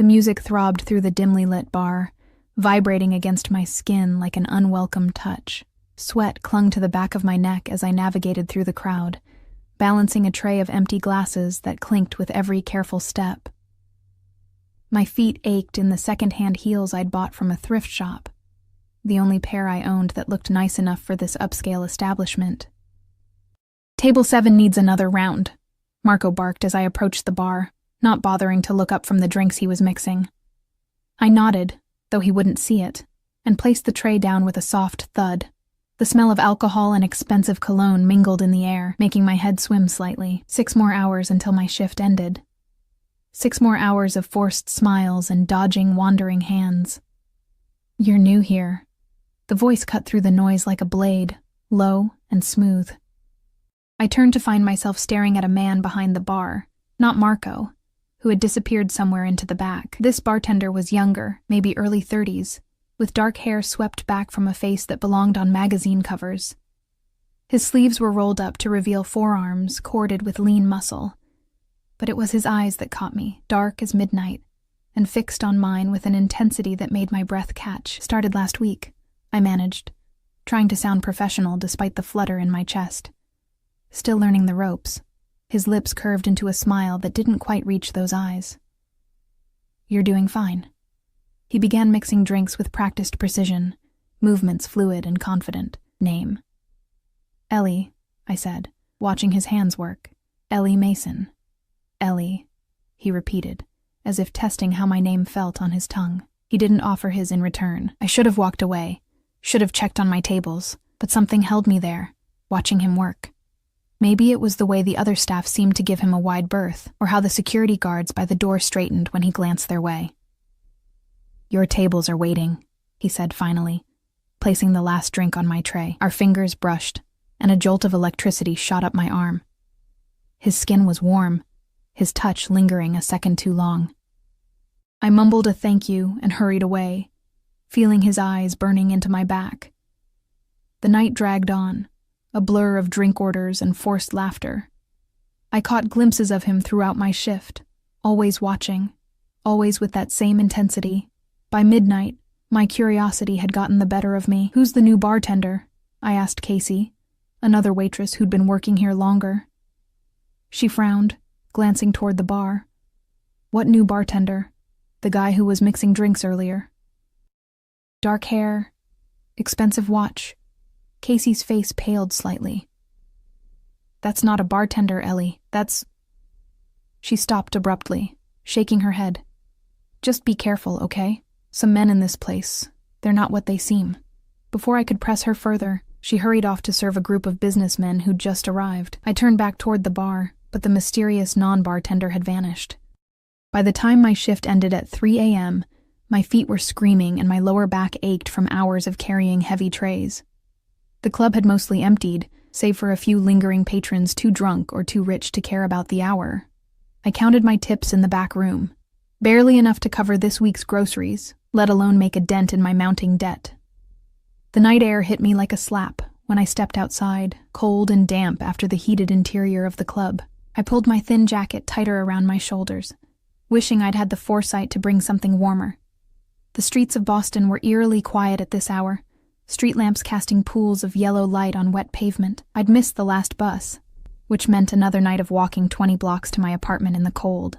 The music throbbed through the dimly lit bar, vibrating against my skin like an unwelcome touch. Sweat clung to the back of my neck as I navigated through the crowd, balancing a tray of empty glasses that clinked with every careful step. My feet ached in the second-hand heels I'd bought from a thrift shop, the only pair I owned that looked nice enough for this upscale establishment. "Table 7 needs another round," Marco barked as I approached the bar, not bothering to look up from the drinks he was mixing. I nodded, though he wouldn't see it, and placed the tray down with a soft thud. The smell of alcohol and expensive cologne mingled in the air, making my head swim slightly. 6 more hours until my shift ended. 6 more hours of forced smiles and dodging, wandering hands. "You're new here." The voice cut through the noise like a blade, low and smooth. I turned to find myself staring at a man behind the bar, not Marco, who had disappeared somewhere into the back. This bartender was younger, maybe early 30s, with dark hair swept back from a face that belonged on magazine covers. His sleeves were rolled up to reveal forearms corded with lean muscle. But it was his eyes that caught me, dark as midnight, and fixed on mine with an intensity that made my breath catch. "Started last week," I managed, trying to sound professional despite the flutter in my chest. Still learning the ropes, his lips curved into a smile that didn't quite reach those eyes. "You're doing fine." He began mixing drinks with practiced precision, movements fluid and confident. "Name?" "Ellie," I said, watching his hands work. "Ellie Mason." "Ellie," he repeated, as if testing how my name felt on his tongue. He didn't offer his in return. I should have walked away, should have checked on my tables, but something held me there, watching him work. Maybe it was the way the other staff seemed to give him a wide berth, or how the security guards by the door straightened when he glanced their way. "Your tables are waiting," he said finally, placing the last drink on my tray. Our fingers brushed, and a jolt of electricity shot up my arm. His skin was warm, his touch lingering a second too long. I mumbled a thank you and hurried away, feeling his eyes burning into my back. The night dragged on, a blur of drink orders and forced laughter. I caught glimpses of him throughout my shift, always watching, always with that same intensity. By midnight, my curiosity had gotten the better of me. "Who's the new bartender?" I asked Casey, another waitress who'd been working here longer. She frowned, glancing toward the bar. "What new bartender?" "The guy who was mixing drinks earlier." Dark hair, expensive watch. Casey's face paled slightly. "That's not a bartender, Ellie. That's—" She stopped abruptly, shaking her head. "Just be careful, okay? Some men in this place. They're not what they seem." Before I could press her further, she hurried off to serve a group of businessmen who'd just arrived. I turned back toward the bar, but the mysterious non-bartender had vanished. By the time my shift ended at 3 a.m., my feet were screaming and my lower back ached from hours of carrying heavy trays. The club had mostly emptied, save for a few lingering patrons too drunk or too rich to care about the hour. I counted my tips in the back room, barely enough to cover this week's groceries, let alone make a dent in my mounting debt. The night air hit me like a slap when I stepped outside, cold and damp after the heated interior of the club. I pulled my thin jacket tighter around my shoulders, wishing I'd had the foresight to bring something warmer. The streets of Boston were eerily quiet at this hour, street lamps casting pools of yellow light on wet pavement. I'd missed the last bus, which meant another night of walking 20 blocks to my apartment in the cold.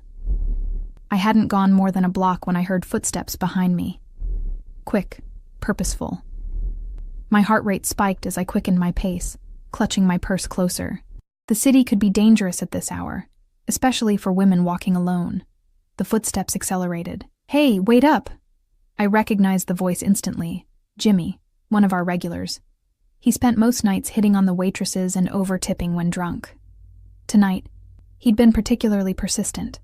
I hadn't gone more than a block when I heard footsteps behind me. Quick, purposeful. My heart rate spiked as I quickened my pace, clutching my purse closer. The city could be dangerous at this hour, especially for women walking alone. The footsteps accelerated. "Hey, wait up!" I recognized the voice instantly. Jimmy, one of our regulars. He spent most nights hitting on the waitresses and over-tipping when drunk. Tonight, he'd been particularly persistent,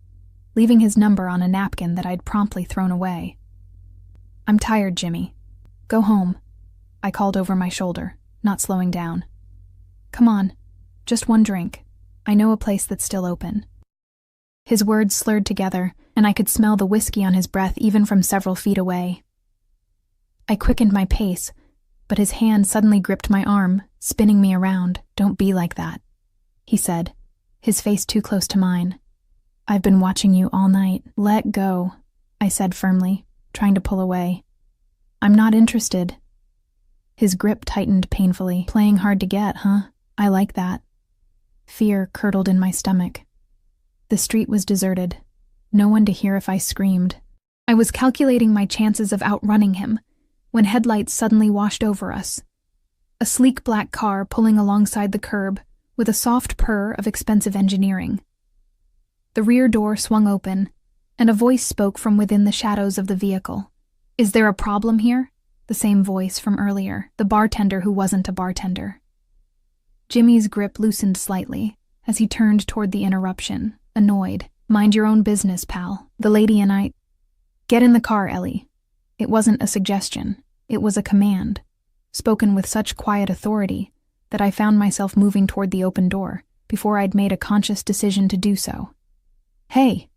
leaving his number on a napkin that I'd promptly thrown away. "I'm tired, Jimmy. Go home," I called over my shoulder, not slowing down. "Come on, just one drink. I know a place that's still open." His words slurred together, and I could smell the whiskey on his breath even from several feet away. I quickened my pace, but his hand suddenly gripped my arm, spinning me around. "Don't be like that," he said, his face too close to mine. "I've been watching you all night. Let go." I said firmly, trying to pull away. I'm not interested. His grip tightened painfully. Playing hard to get, huh? I like that. Fear curdled in my stomach. The street was deserted. No one to hear if I screamed. I was calculating my chances of outrunning him when headlights suddenly washed over us. A sleek black car pulling alongside the curb with a soft purr of expensive engineering. The rear door swung open, and a voice spoke from within the shadows of the vehicle. Is there a problem here? The same voice from earlier, the bartender who wasn't a bartender. Jimmy's grip loosened slightly as he turned toward the interruption, annoyed. Mind your own business, pal. The lady and I... Get in the car, Ellie. It wasn't a suggestion. It was a command, spoken with such quiet authority that I found myself moving toward the open door before I'd made a conscious decision to do so. Hey,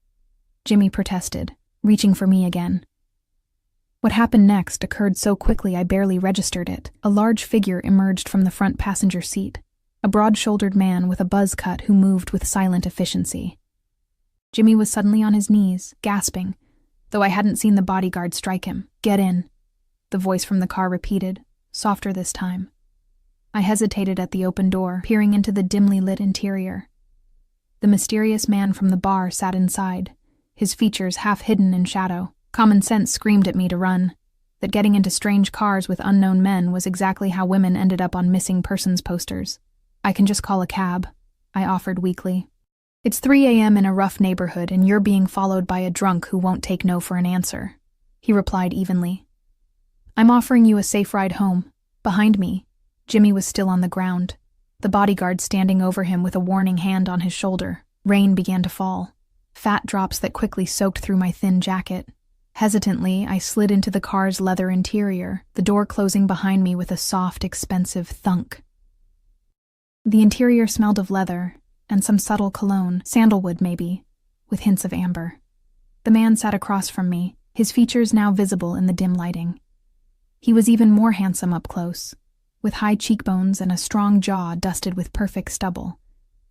Jimmy protested, reaching for me again. What happened next occurred so quickly I barely registered it. A large figure emerged from the front passenger seat, a broad-shouldered man with a buzz cut who moved with silent efficiency. Jimmy was suddenly on his knees, gasping, though I hadn't seen the bodyguard strike him. Get in, the voice from the car repeated, softer this time. I hesitated at the open door, peering into the dimly lit interior. The mysterious man from the bar sat inside, his features half hidden in shadow. Common sense screamed at me to run, that getting into strange cars with unknown men was exactly how women ended up on missing persons posters. I can just call a cab, I offered weakly. It's 3 a.m. in a rough neighborhood and you're being followed by a drunk who won't take no for an answer, he replied evenly. I'm offering you a safe ride home. Behind me, Jimmy was still on the ground, the bodyguard standing over him with a warning hand on his shoulder. Rain began to fall, fat drops that quickly soaked through my thin jacket. Hesitantly, I slid into the car's leather interior, the door closing behind me with a soft, expensive thunk. The interior smelled of leather and some subtle cologne, sandalwood maybe, with hints of amber. The man sat across from me, his features now visible in the dim lighting. He was even more handsome up close, with high cheekbones and a strong jaw dusted with perfect stubble.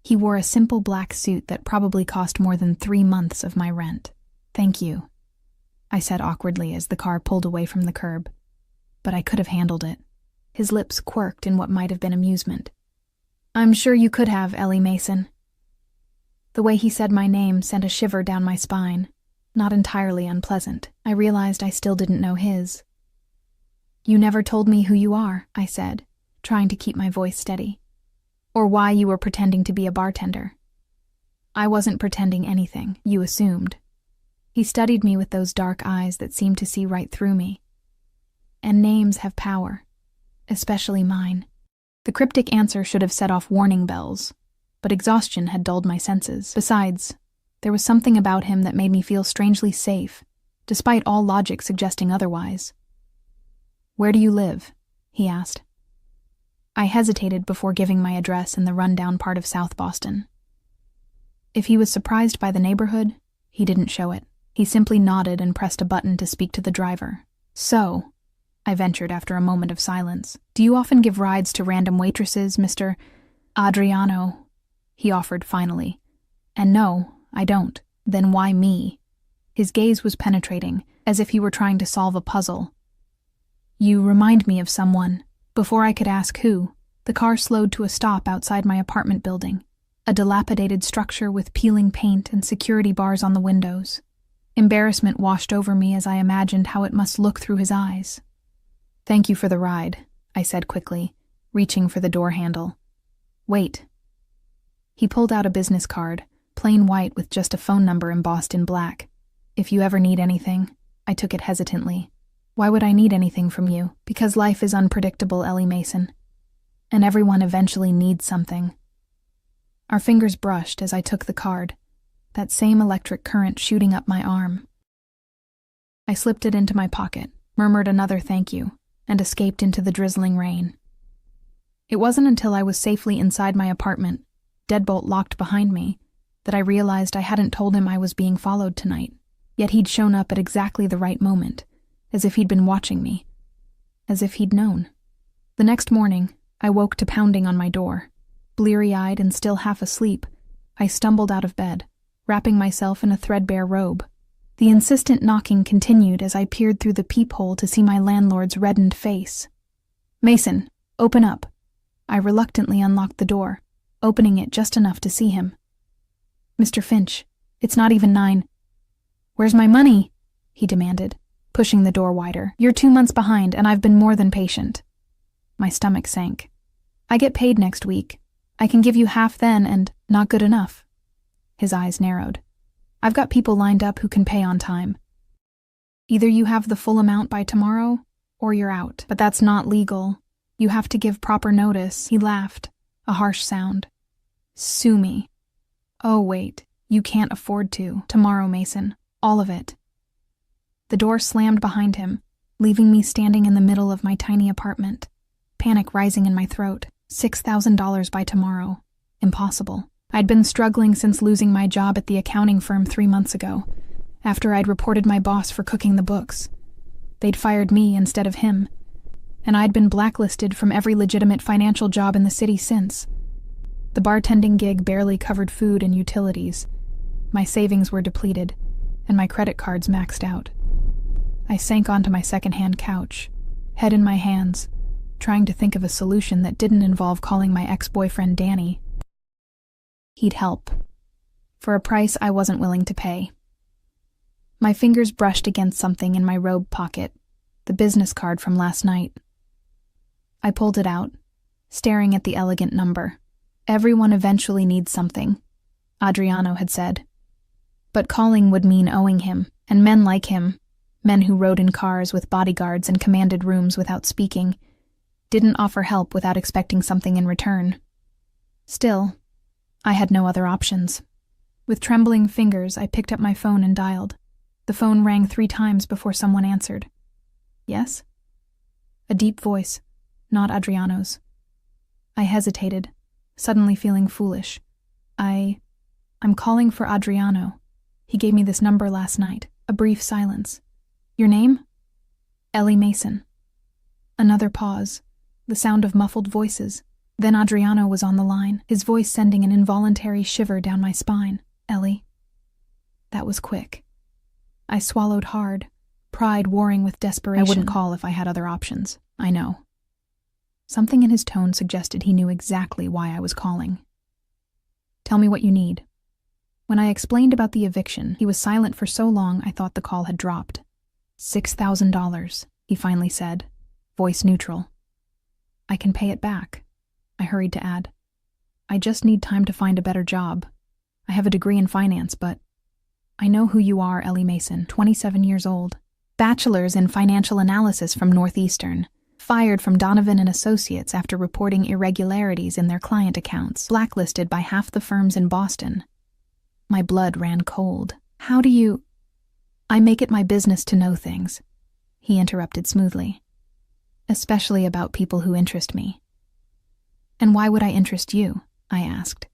He wore a simple black suit that probably cost more than 3 months of my rent. Thank you, I said awkwardly as the car pulled away from the curb. But I could have handled it. His lips quirked in what might have been amusement. I'm sure you could have, Ellie Mason. The way he said my name sent a shiver down my spine. Not entirely unpleasant. I realized I still didn't know his. You never told me who you are, I said, trying to keep my voice steady. Or why you were pretending to be a bartender. I wasn't pretending anything, you assumed. He studied me with those dark eyes that seemed to see right through me. And names have power, especially mine. The cryptic answer should have set off warning bells, but exhaustion had dulled my senses. Besides, there was something about him that made me feel strangely safe, despite all logic suggesting otherwise. Where do you live? He asked. I hesitated before giving my address in the rundown part of South Boston. If he was surprised by the neighborhood, he didn't show it. He simply nodded and pressed a button to speak to the driver. So, I ventured after a moment of silence, do you often give rides to random waitresses, Mr. Adriano? He offered finally. And no, I don't. Then why me? His gaze was penetrating, as if he were trying to solve a puzzle. You remind me of someone. Before I could ask who, the car slowed to a stop outside my apartment building, a dilapidated structure with peeling paint and security bars on the windows. Embarrassment washed over me as I imagined how it must look through his eyes. Thank you for the ride, I said quickly, reaching for the door handle. Wait. He pulled out a business card, plain white with just a phone number embossed in black. If you ever need anything, I took it hesitantly. Why would I need anything from you? Because life is unpredictable, Ellie Mason. And everyone eventually needs something. Our fingers brushed as I took the card, that same electric current shooting up my arm. I slipped it into my pocket, murmured another thank you, and escaped into the drizzling rain. It wasn't until I was safely inside my apartment, deadbolt locked behind me, that I realized I hadn't told him I was being followed tonight. Yet he'd shown up at exactly the right moment, as if he'd been watching me, as if he'd known. The next morning, I woke to pounding on my door. Bleary-eyed and still half asleep, I stumbled out of bed, wrapping myself in a threadbare robe. The insistent knocking continued as I peered through the peephole to see my landlord's reddened face. "Mason, open up." I reluctantly unlocked the door, opening it just enough to see him. "Mr. Finch, it's not even 9. "Where's my money?" he demanded, pushing the door wider. "You're 2 months behind, and I've been more than patient." My stomach sank. "I get paid next week. I can give you half then, and not good enough." His eyes narrowed. "I've got people lined up who can pay on time. Either you have the full amount by tomorrow, or you're out. But that's not legal. You have to give proper notice." He laughed, a harsh sound. "Sue me." "Oh, wait. You can't afford to. Tomorrow, Mason. All of it." The door slammed behind him, leaving me standing in the middle of my tiny apartment, panic rising in my throat. $6,000 by tomorrow. Impossible. I'd been struggling since losing my job at the accounting firm 3 months ago, after I'd reported my boss for cooking the books. They'd fired me instead of him, and I'd been blacklisted from every legitimate financial job in the city since. The bartending gig barely covered food and utilities. My savings were depleted, and my credit cards maxed out. I sank onto my second-hand couch, head in my hands, trying to think of a solution that didn't involve calling my ex-boyfriend Danny. He'd help, for a price I wasn't willing to pay. My fingers brushed against something in my robe pocket, the business card from last night. I pulled it out, staring at the elegant number. "Everyone eventually needs something," Adriano had said. But calling would mean owing him, and men like him, men who rode in cars with bodyguards and commanded rooms without speaking, didn't offer help without expecting something in return. Still, I had no other options. With trembling fingers, I picked up my phone and dialed. The phone rang 3 times before someone answered. "Yes?" A deep voice, not Adriano's. I hesitated, suddenly feeling foolish. I'm calling for Adriano. He gave me this number last night." A brief silence. "Your name?" "Ellie Mason." Another pause, the sound of muffled voices. Then Adriano was on the line, his voice sending an involuntary shiver down my spine. "Ellie." That was quick. I swallowed hard, pride warring with desperation. I wouldn't call if I had other options, I know. Something in his tone suggested he knew exactly why I was calling. "Tell me what you need." When I explained about the eviction, he was silent for so long I thought the call had dropped. $6,000, he finally said, voice neutral. "I can pay it back," I hurried to add. "I just need time to find a better job. I have a degree in finance, but I know who you are, Ellie Mason, 27 years old. Bachelor's in financial analysis from Northeastern. Fired from Donovan and Associates after reporting irregularities in their client accounts. Blacklisted by half the firms in Boston." My blood ran cold. "How do you—" "I make it my business to know things," he interrupted smoothly. "Especially about people who interest me." "And why would I interest you?" I asked,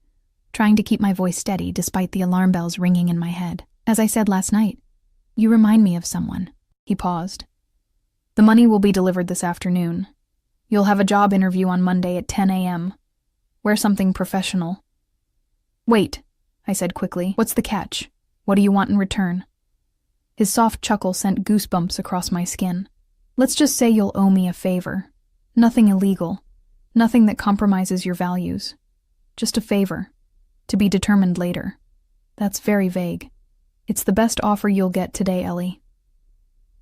trying to keep my voice steady despite the alarm bells ringing in my head. "As I said last night, you remind me of someone." He paused. "The money will be delivered this afternoon. You'll have a job interview on Monday at 10 a.m. Wear something professional." "Wait," I said quickly. "What's the catch? What do you want in return?" His soft chuckle sent goosebumps across my skin. "Let's just say you'll owe me a favor. Nothing illegal. Nothing that compromises your values. Just a favor. To be determined later." "That's very vague." "It's the best offer you'll get today, Ellie."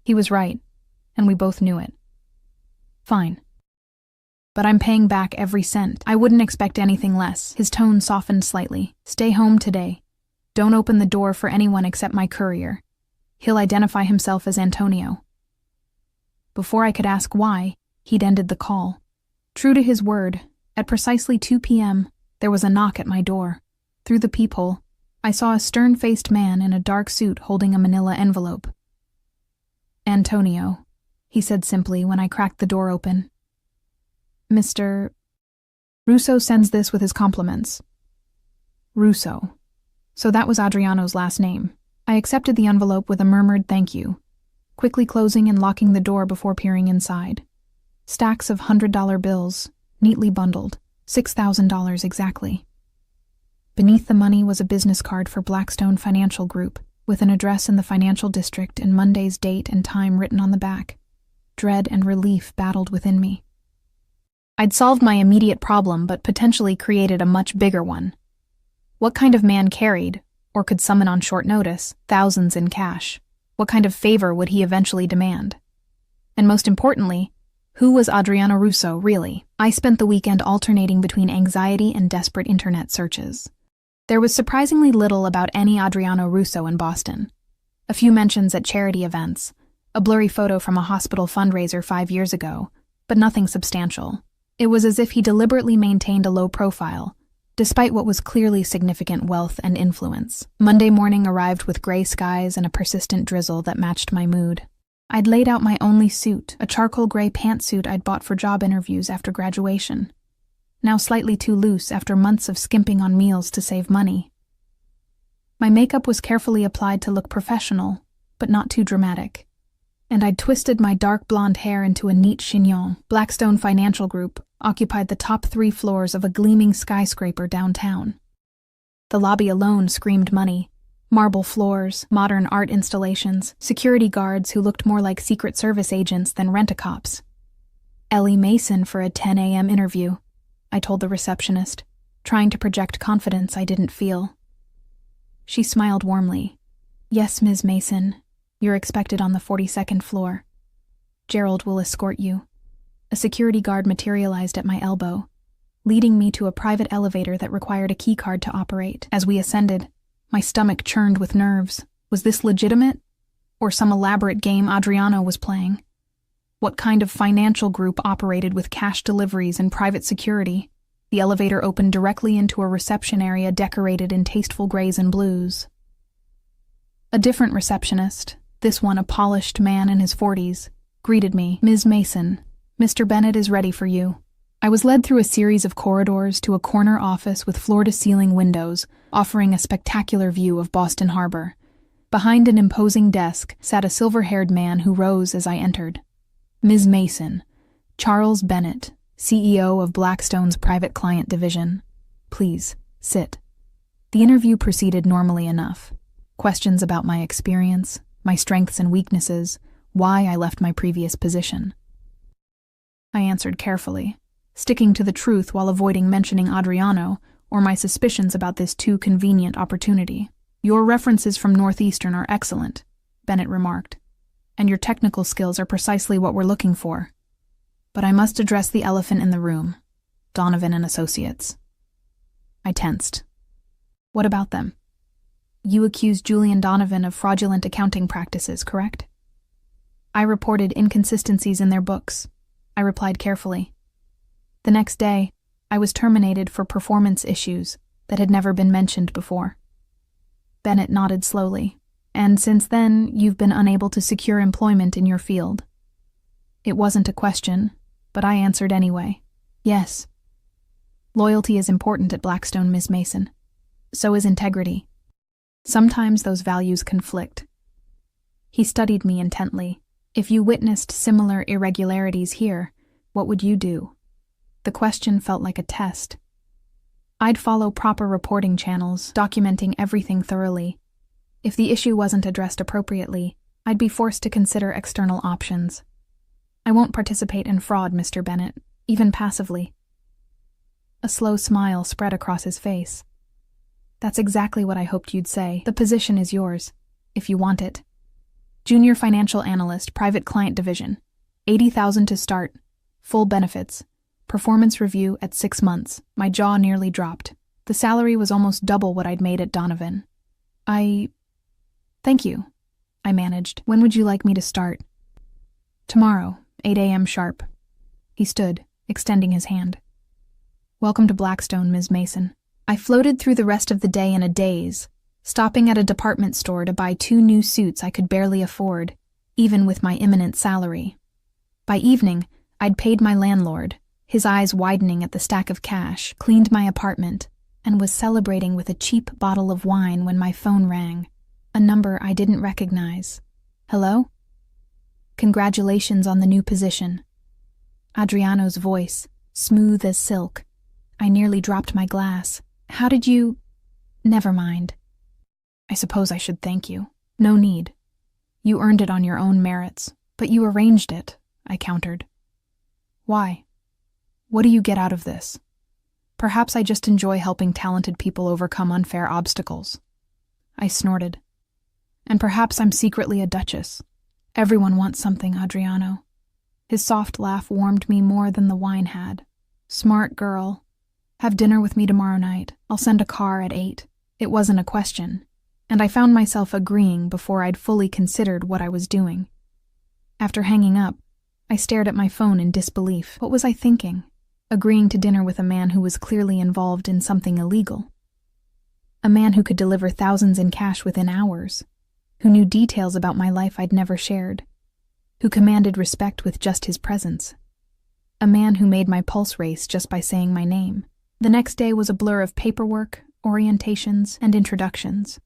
He was right, and we both knew it. "Fine. But I'm paying back every cent. I wouldn't expect anything less." His tone softened slightly. "Stay home today. Don't open the door for anyone except my courier. He'll identify himself as Antonio." Before I could ask why, he'd ended the call. True to his word, at precisely 2 p.m., there was a knock at my door. Through the peephole, I saw a stern-faced man in a dark suit holding a manila envelope. "Antonio," he said simply when I cracked the door open. "Mr. Russo sends this with his compliments." Russo. So that was Adriano's last name. I accepted the envelope with a murmured thank you, quickly closing and locking the door before peering inside. Stacks of $100 bills, neatly bundled, $6,000 exactly. Beneath the money was a business card for Blackstone Financial Group, with an address in the financial district and Monday's date and time written on the back. Dread and relief battled within me. I'd solved my immediate problem, but potentially created a much bigger one. What kind of man carried, or could summon on short notice, thousands in cash? What kind of favor would he eventually demand? And most importantly, who was Adriano Russo, really? I spent the weekend alternating between anxiety and desperate internet searches. There was surprisingly little about any Adriano Russo in Boston. A few mentions at charity events, a blurry photo from a hospital fundraiser 5 years ago, but nothing substantial. It was as if he deliberately maintained a low profile, despite what was clearly significant wealth and influence. Monday morning arrived with gray skies and a persistent drizzle that matched my mood. I'd laid out my only suit, a charcoal gray pantsuit I'd bought for job interviews after graduation, now slightly too loose after months of skimping on meals to save money. My makeup was carefully applied to look professional, but not too dramatic, and I'd twisted my dark blonde hair into a neat chignon. Blackstone Financial Group occupied the top 3 floors of a gleaming skyscraper downtown. The lobby alone screamed money. Marble floors, modern art installations, security guards who looked more like Secret Service agents than rent-a-cops. Ellie Mason for a 10 a.m. interview, I told the receptionist, trying to project confidence I didn't feel. She smiled warmly. Yes, Ms. Mason, you're expected on the 42nd floor. Gerald will escort you. A security guard materialized at my elbow, leading me to a private elevator that required a keycard to operate. As we ascended, my stomach churned with nerves. Was this legitimate? Or some elaborate game Adriano was playing? What kind of financial group operated with cash deliveries and private security? The elevator opened directly into a reception area decorated in tasteful grays and blues. A different receptionist, this one a polished man in his 40s, greeted me. Ms. Mason, Mr. Bennett is ready for you. I was led through a series of corridors to a corner office with floor-to-ceiling windows, offering a spectacular view of Boston Harbor. Behind an imposing desk sat a silver-haired man who rose as I entered. Ms. Mason, Charles Bennett, CEO of Blackstone's private client division. Please, sit. The interview proceeded normally enough. Questions about my experience, my strengths and weaknesses, why I left my previous position. I answered carefully, sticking to the truth while avoiding mentioning Adriano or my suspicions about this too convenient opportunity. Your references from Northeastern are excellent, Bennett remarked, and your technical skills are precisely what we're looking for. But I must address the elephant in the room, Donovan and Associates. I tensed. What about them? You accused Julian Donovan of fraudulent accounting practices, correct? I reported inconsistencies in their books. I replied carefully. The next day, I was terminated for performance issues that had never been mentioned before. Bennett nodded slowly. And since then, you've been unable to secure employment in your field. It wasn't a question, but I answered anyway. Yes. Loyalty is important at Blackstone, Ms. Mason. So is integrity. Sometimes those values conflict. He studied me intently. If you witnessed similar irregularities here, what would you do? The question felt like a test. I'd follow proper reporting channels, documenting everything thoroughly. If the issue wasn't addressed appropriately, I'd be forced to consider external options. I won't participate in fraud, Mr. Bennett, even passively. A slow smile spread across his face. That's exactly what I hoped you'd say. The position is yours, if you want it. Junior Financial Analyst, Private Client Division. $80,000 to start. Full benefits. Performance review at 6 months. My jaw nearly dropped. The salary was almost double what I'd made at Donovan. Thank you, I managed. When would you like me to start? Tomorrow, 8 a.m. sharp. He stood, extending his hand. Welcome to Blackstone, Ms. Mason. I floated through the rest of the day in a daze, stopping at a department store to buy 2 new suits I could barely afford, even with my imminent salary. By evening, I'd paid my landlord, his eyes widening at the stack of cash, cleaned my apartment, and was celebrating with a cheap bottle of wine when my phone rang, a number I didn't recognize. Hello? Congratulations on the new position. Adriano's voice, smooth as silk. I nearly dropped my glass. How did you... Never mind. I suppose I should thank you. No need. You earned it on your own merits, but you arranged it, I countered. Why? What do you get out of this? Perhaps I just enjoy helping talented people overcome unfair obstacles. I snorted. And perhaps I'm secretly a duchess. Everyone wants something, Adriano. His soft laugh warmed me more than the wine had. Smart girl. Have dinner with me tomorrow night. I'll send a car at 8. It wasn't a question, and I found myself agreeing before I'd fully considered what I was doing. After hanging up, I stared at my phone in disbelief. What was I thinking? Agreeing to dinner with a man who was clearly involved in something illegal. A man who could deliver thousands in cash within hours, who knew details about my life I'd never shared, who commanded respect with just his presence. A man who made my pulse race just by saying my name. The next day was a blur of paperwork, orientations, and introductions.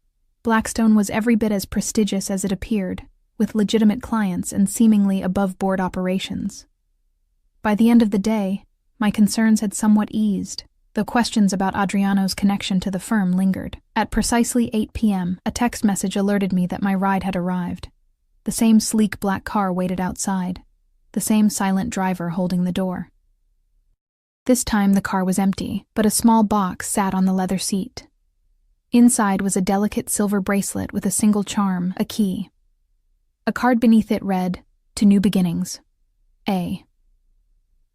Blackstone was every bit as prestigious as it appeared, with legitimate clients and seemingly above-board operations. By the end of the day, my concerns had somewhat eased, though questions about Adriano's connection to the firm lingered. At precisely 8 p.m., a text message alerted me that my ride had arrived. The same sleek black car waited outside, the same silent driver holding the door. This time the car was empty, but a small box sat on the leather seat. Inside was a delicate silver bracelet with a single charm, a key. A card beneath it read, "To New Beginnings. A."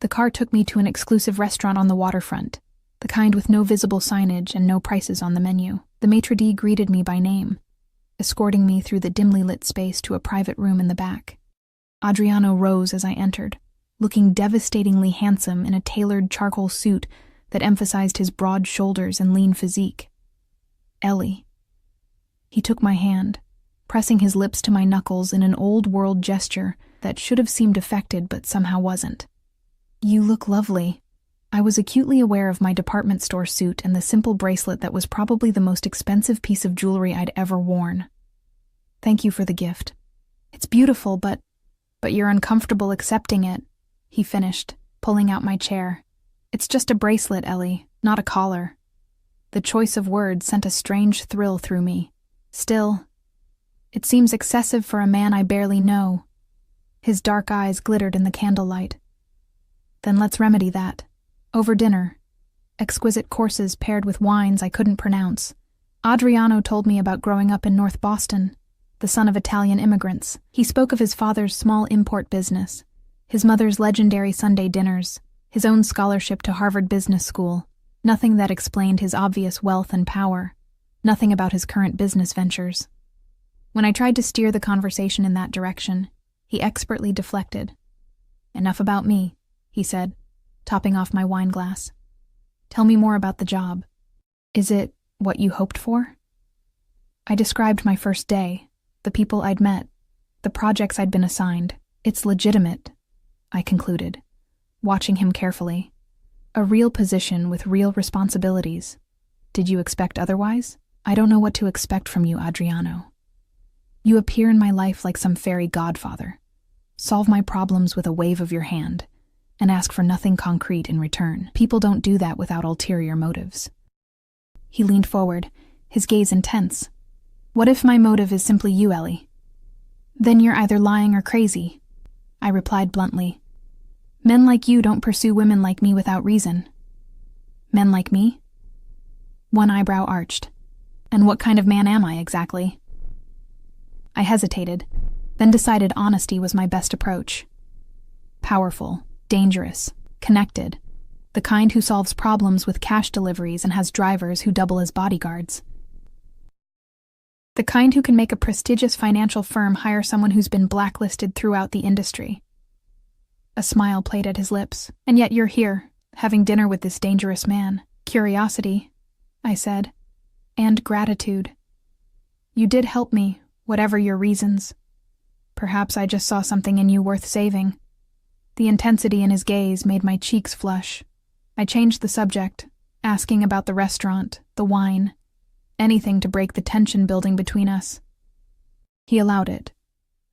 The car took me to an exclusive restaurant on the waterfront, the kind with no visible signage and no prices on the menu. The maitre d' greeted me by name, escorting me through the dimly lit space to a private room in the back. Adriano rose as I entered, looking devastatingly handsome in a tailored charcoal suit that emphasized his broad shoulders and lean physique. Ellie. He took my hand, pressing his lips to my knuckles in an old-world gesture that should have seemed affected but somehow wasn't. "You look lovely." I was acutely aware of my department store suit and the simple bracelet that was probably the most expensive piece of jewelry I'd ever worn. "Thank you for the gift. It's beautiful, but you're uncomfortable accepting it," he finished, pulling out my chair. "It's just a bracelet, Ellie, not a collar." The choice of words sent a strange thrill through me. Still, it seems excessive for a man I barely know. His dark eyes glittered in the candlelight. "Then let's remedy that. Over dinner. Exquisite courses paired with wines I couldn't pronounce. Adriano told me about growing up in North Boston, the son of Italian immigrants. He spoke of his father's small import business, his mother's legendary Sunday dinners, his own scholarship to Harvard Business School. Nothing that explained his obvious wealth and power. Nothing about his current business ventures. When I tried to steer the conversation in that direction, he expertly deflected. "Enough about me," he said, topping off my wine glass. "Tell me more about the job. Is it what you hoped for?" I described my first day, the people I'd met, the projects I'd been assigned. "It's legitimate," I concluded, watching him carefully. "A real position with real responsibilities. Did you expect otherwise? I don't know what to expect from you, Adriano. You appear in my life like some fairy godfather. Solve my problems with a wave of your hand, and ask for nothing concrete in return. People don't do that without ulterior motives." He leaned forward, his gaze intense. "What if my motive is simply you, Ellie?" "Then you're either lying or crazy," I replied bluntly. "Men like you don't pursue women like me without reason." "Men like me?" One eyebrow arched. "And what kind of man am I, exactly?" I hesitated, then decided honesty was my best approach. Powerful, dangerous, connected, the kind who solves problems with cash deliveries and has drivers who double as bodyguards. The kind who can make a prestigious financial firm hire someone who's been blacklisted throughout the industry. A smile played at his lips. "And yet you're here, having dinner with this dangerous man." "Curiosity," I said, "and gratitude. You did help me, whatever your reasons. Perhaps I just saw something in you worth saving." The intensity in his gaze made my cheeks flush. I changed the subject, asking about the restaurant, the wine, anything to break the tension building between us. He allowed it,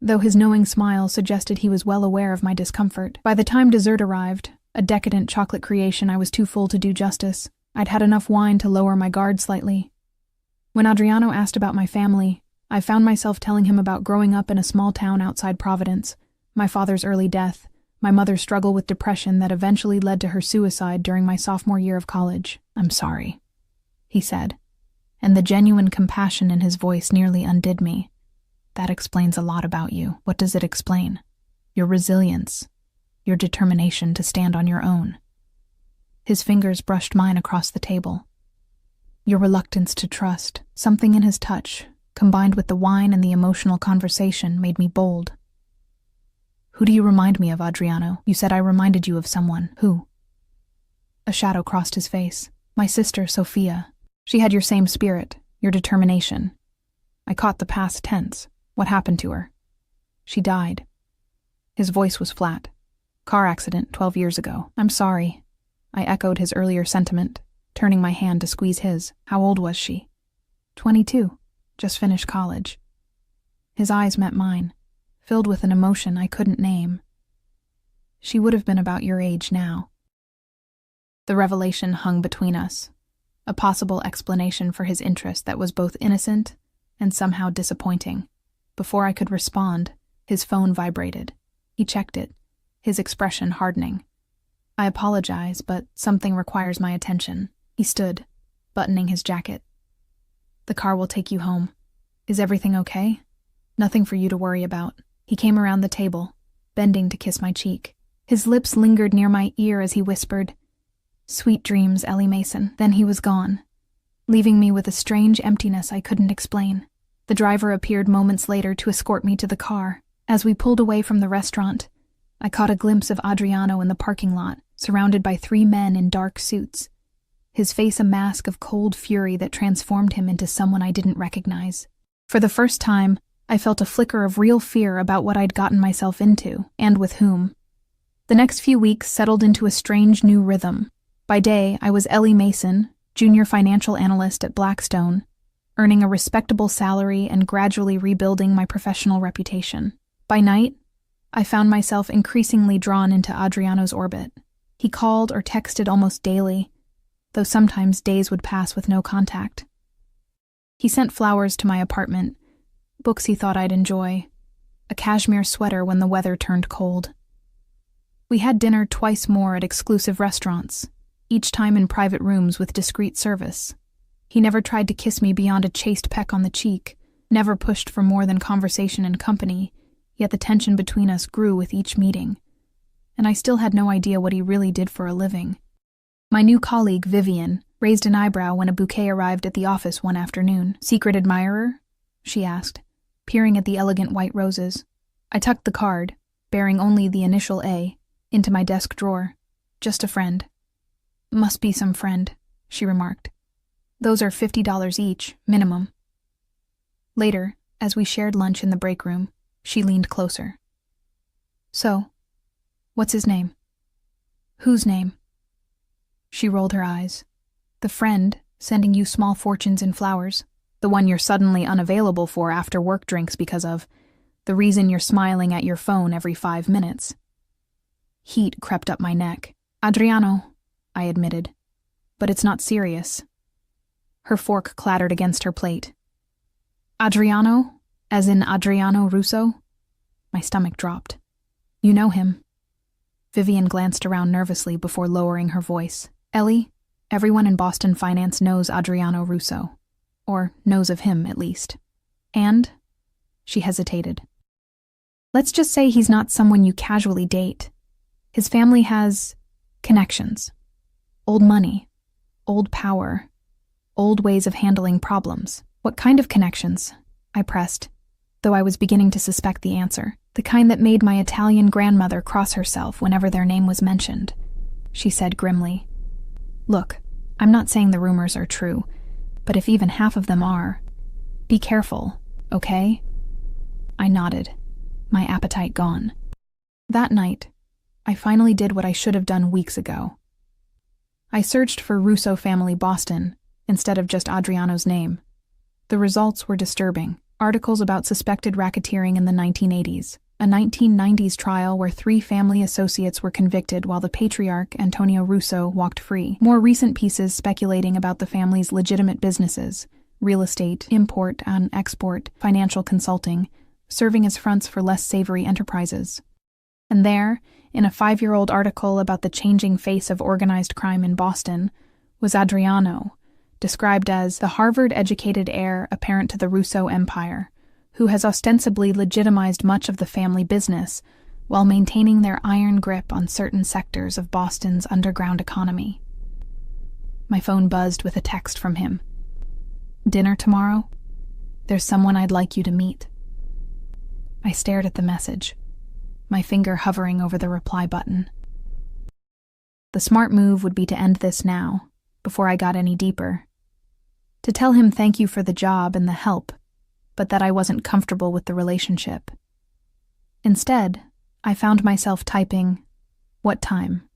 though his knowing smile suggested he was well aware of my discomfort. By the time dessert arrived, a decadent chocolate creation I was too full to do justice, I'd had enough wine to lower my guard slightly. When Adriano asked about my family, I found myself telling him about growing up in a small town outside Providence, my father's early death, my mother's struggle with depression that eventually led to her suicide during my sophomore year of college. "I'm sorry," he said, and the genuine compassion in his voice nearly undid me. "That explains a lot about you." "What does it explain?" "Your resilience, your determination to stand on your own." His fingers brushed mine across the table. "Your reluctance to trust." Something in his touch, combined with the wine and the emotional conversation, made me bold. "Who do you remind me of, Adriano? You said I reminded you of someone. Who?" A shadow crossed his face. "My sister, Sophia. She had your same spirit, your determination." I caught the past tense. "What happened to her?" "She died." His voice was flat. "Car accident 12 years ago." "I'm sorry." I echoed his earlier sentiment, turning my hand to squeeze his. "How old was she?" 22. Just finished college." His eyes met mine, filled with an emotion I couldn't name. "She would have been about your age now." The revelation hung between us, a possible explanation for his interest that was both innocent and somehow disappointing. Before I could respond, his phone vibrated. He checked it, his expression hardening. "I apologize, but something requires my attention." He stood, buttoning his jacket. "The car will take you home. Is everything okay? Nothing for you to worry about." He came around the table, bending to kiss my cheek. His lips lingered near my ear as he whispered, "Sweet dreams, Ellie Mason." Then he was gone, leaving me with a strange emptiness I couldn't explain. The driver appeared moments later to escort me to the car. As we pulled away from the restaurant, I caught a glimpse of Adriano in the parking lot, surrounded by 3 men in dark suits, his face a mask of cold fury that transformed him into someone I didn't recognize. For the first time, I felt a flicker of real fear about what I'd gotten myself into, and with whom. The next few weeks settled into a strange new rhythm. By day, I was Ellie Mason, junior financial analyst at Blackstone, earning a respectable salary and gradually rebuilding my professional reputation. By night, I found myself increasingly drawn into Adriano's orbit. He called or texted almost daily, though sometimes days would pass with no contact. He sent flowers to my apartment, books he thought I'd enjoy, a cashmere sweater when the weather turned cold. We had dinner twice more at exclusive restaurants, each time in private rooms with discreet service. He never tried to kiss me beyond a chaste peck on the cheek, never pushed for more than conversation and company, yet the tension between us grew with each meeting. And I still had no idea what he really did for a living. My new colleague, Vivian, raised an eyebrow when a bouquet arrived at the office one afternoon. "Secret admirer?" she asked, peering at the elegant white roses. I tucked the card, bearing only the initial A, into my desk drawer. "Just a friend." "Must be some friend," she remarked. "Those are $50 each, minimum." Later, as we shared lunch in the break room, she leaned closer. "So, what's his name?" "Whose name?" She rolled her eyes. "The friend sending you small fortunes in flowers. The one you're suddenly unavailable for after work drinks because of. The reason you're smiling at your phone every 5 minutes." Heat crept up my neck. "Adriano," I admitted. "But it's not serious." Her fork clattered against her plate. "Adriano? As in Adriano Russo?" My stomach dropped. "You know him." Vivian glanced around nervously before lowering her voice. "Ellie, everyone in Boston finance knows Adriano Russo. Or knows of him, at least. And?" She hesitated. "Let's just say he's not someone you casually date. His family has connections. Old money. Old power. Old ways of handling problems." "What kind of connections?" I pressed, though I was beginning to suspect the answer. "The kind that made my Italian grandmother cross herself whenever their name was mentioned," she said grimly. "Look, I'm not saying the rumors are true, but if even half of them are, be careful, okay?" I nodded, my appetite gone. That night, I finally did what I should have done weeks ago. I searched for Russo family Boston instead of just Adriano's name. The results were disturbing. Articles about suspected racketeering in the 1980s, a 1990s trial where 3 family associates were convicted while the patriarch, Antonio Russo, walked free. More recent pieces speculating about the family's legitimate businesses, real estate, import and export, financial consulting, serving as fronts for less savory enterprises. And there, in a 5-year-old article about the changing face of organized crime in Boston, was Adriano, described as the Harvard-educated heir apparent to the Russo Empire, who has ostensibly legitimized much of the family business while maintaining their iron grip on certain sectors of Boston's underground economy. My phone buzzed with a text from him. "Dinner tomorrow? There's someone I'd like you to meet." I stared at the message, my finger hovering over the reply button. The smart move would be to end this now, before I got any deeper. To tell him thank you for the job and the help, but that I wasn't comfortable with the relationship. Instead, I found myself typing, "What time?"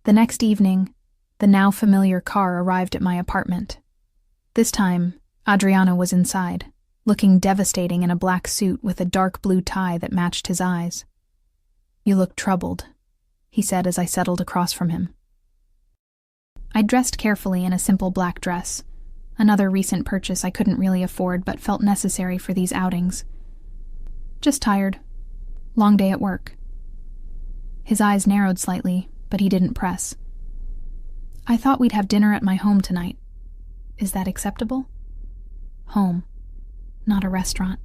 The next evening, the now familiar car arrived at my apartment. This time, Adriano was inside, looking devastating in a black suit with a dark blue tie that matched his eyes. "You look troubled," he said as I settled across from him. I dressed carefully in a simple black dress, another recent purchase I couldn't really afford but felt necessary for these outings. "Just tired. Long day at work." His eyes narrowed slightly, but he didn't press. "I thought we'd have dinner at my home tonight. Is that acceptable?" Home, not a restaurant.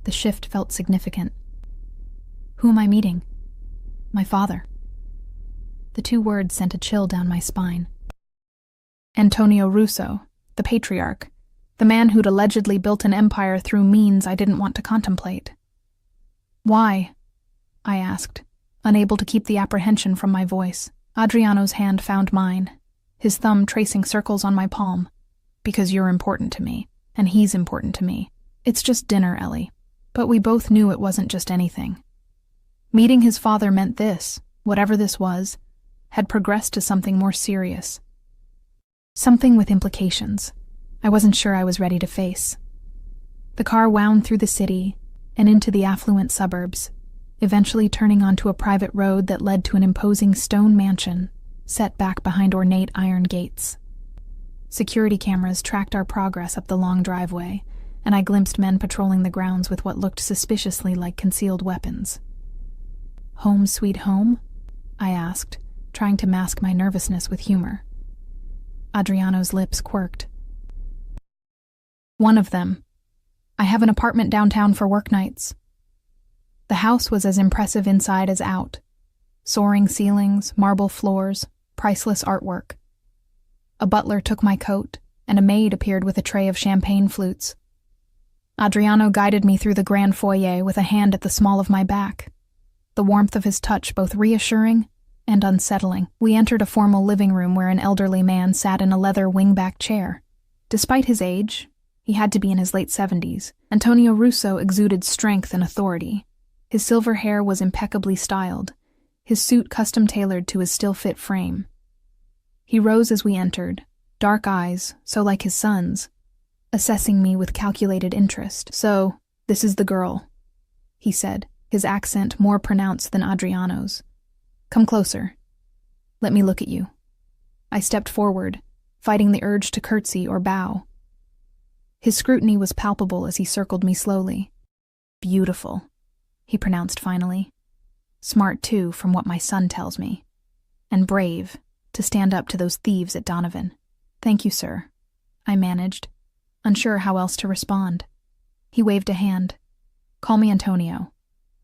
The shift felt significant. Who am I meeting? My father. The 2 words sent a chill down my spine. Antonio Russo, the patriarch, the man who'd allegedly built an empire through means I didn't want to contemplate. "Why?" I asked, unable to keep the apprehension from my voice. Adriano's hand found mine, his thumb tracing circles on my palm. "Because you're important to me, and he's important to me. It's just dinner, Ellie." But we both knew it wasn't just anything. Meeting his father meant this, whatever this was, had progressed to something more serious. Something with implications I wasn't sure I was ready to face. The car wound through the city and into the affluent suburbs, eventually turning onto a private road that led to an imposing stone mansion set back behind ornate iron gates. Security cameras tracked our progress up the long driveway, and I glimpsed men patrolling the grounds with what looked suspiciously like concealed weapons. "Home sweet home?" I asked, trying to mask my nervousness with humor. Adriano's lips quirked. "One of them. I have an apartment downtown for work nights." The house was as impressive inside as out. Soaring ceilings, marble floors, priceless artwork. A butler took my coat, and a maid appeared with a tray of champagne flutes. Adriano guided me through the grand foyer with a hand at the small of my back, the warmth of his touch both reassuring and unsettling. We entered a formal living room where an elderly man sat in a leather wingback chair. Despite his age, he had to be in his late 70s, Antonio Russo exuded strength and authority. His silver hair was impeccably styled, his suit custom-tailored to his still-fit frame. He rose as we entered, dark eyes, so like his son's, assessing me with calculated interest. "So, this is the girl," he said, his accent more pronounced than Adriano's. "Come closer. Let me look at you." I stepped forward, fighting the urge to curtsy or bow. His scrutiny was palpable as he circled me slowly. "Beautiful," he pronounced finally. "Smart, too, from what my son tells me. And brave, to stand up to those thieves at Donovan." "Thank you, sir," I managed, unsure how else to respond. He waved a hand. "Call me Antonio.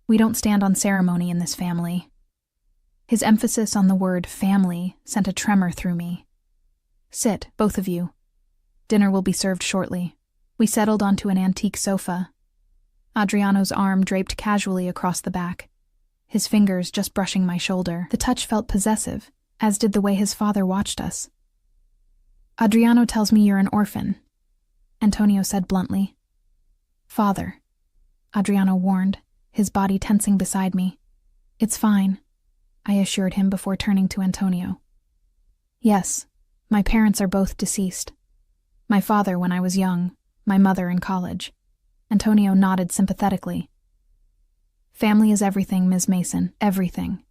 We don't stand on ceremony in this family." His emphasis on the word family sent a tremor through me. "Sit, both of you. Dinner will be served shortly." We settled onto an antique sofa. Adriano's arm draped casually across the back, his fingers just brushing my shoulder. The touch felt possessive, as did the way his father watched us. "Adriano tells me you're an orphan," Antonio said bluntly. "Father," Adriano warned, his body tensing beside me. "It's fine," I assured him before turning to Antonio. "Yes, my parents are both deceased. My father when I was young, my mother in college." Antonio nodded sympathetically. "Family is everything, Ms. Mason, everything.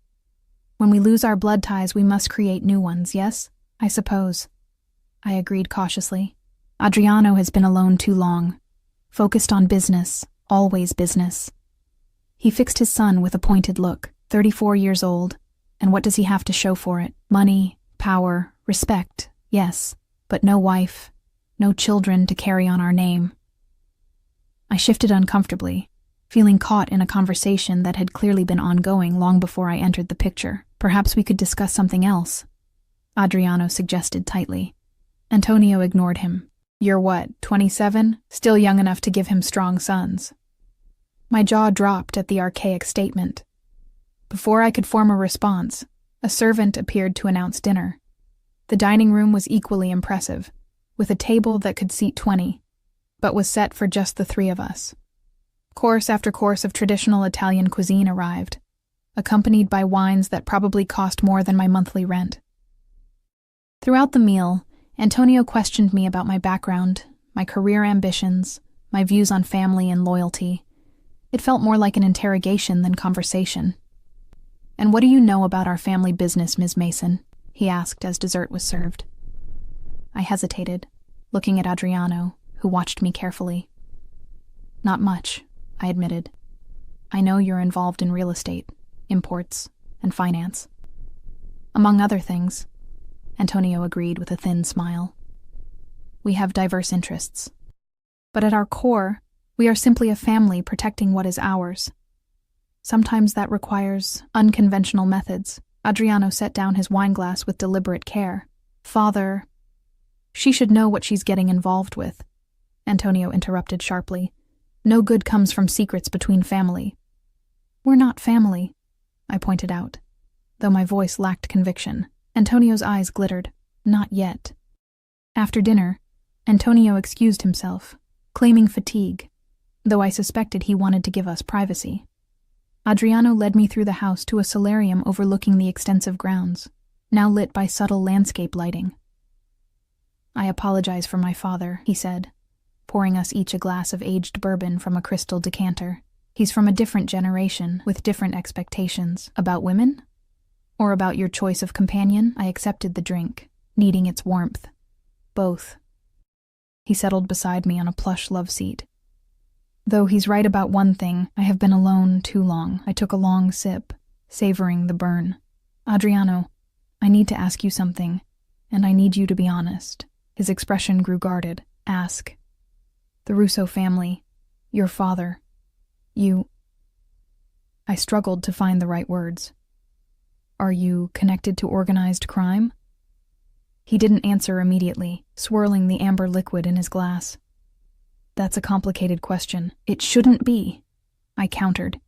When we lose our blood ties, we must create new ones, yes? I suppose." I agreed cautiously. Adriano has been alone too long, focused on business, always business. He fixed his son with a pointed look, 34 years old, and what does he have to show for it? Money, power, respect, yes, but no wife, no children to carry on our name. I shifted uncomfortably, feeling caught in a conversation that had clearly been ongoing long before I entered the picture. Perhaps we could discuss something else, Adriano suggested tightly. Antonio ignored him. You're what, 27? Still young enough to give him strong sons. My jaw dropped at the archaic statement. Before I could form a response, a servant appeared to announce dinner. The dining room was equally impressive, with a table that could seat 20, but was set for just the three of us. Course after course of traditional Italian cuisine arrived, accompanied by wines that probably cost more than my monthly rent. Throughout the meal, Antonio questioned me about my background, my career ambitions, my views on family and loyalty. It felt more like an interrogation than conversation. "And what do you know about our family business, Ms. Mason?" he asked as dessert was served. I hesitated, looking at Adriano, who watched me carefully. "Not much," I admitted. "I know you're involved in real estate, imports, and finance." "Among other things," Antonio agreed with a thin smile. "We have diverse interests. But at our core, we are simply a family protecting what is ours. Sometimes that requires unconventional methods." Adriano set down his wineglass with deliberate care. "Father..." "She should know what she's getting involved with," Antonio interrupted sharply. "No good comes from secrets between family." "We're not family," I pointed out, though my voice lacked conviction. Antonio's eyes glittered. "Not yet." After dinner, Antonio excused himself, claiming fatigue, though I suspected he wanted to give us privacy. Adriano led me through the house to a solarium overlooking the extensive grounds, now lit by subtle landscape lighting. "I apologize for my father," he said, pouring us each a glass of aged bourbon from a crystal decanter. "He's from a different generation, with different expectations." "About women? Or about your choice of companion?" I accepted the drink, needing its warmth. "Both." He settled beside me on a plush love seat. "Though he's right about one thing, I have been alone too long." I took a long sip, savoring the burn. "Adriano, I need to ask you something, and I need you to be honest." His expression grew guarded. "Ask." "The Russo family, your father, you..." I struggled to find the right words. "Are you connected to organized crime?" He didn't answer immediately, swirling the amber liquid in his glass. "That's a complicated question." "It shouldn't be," I countered.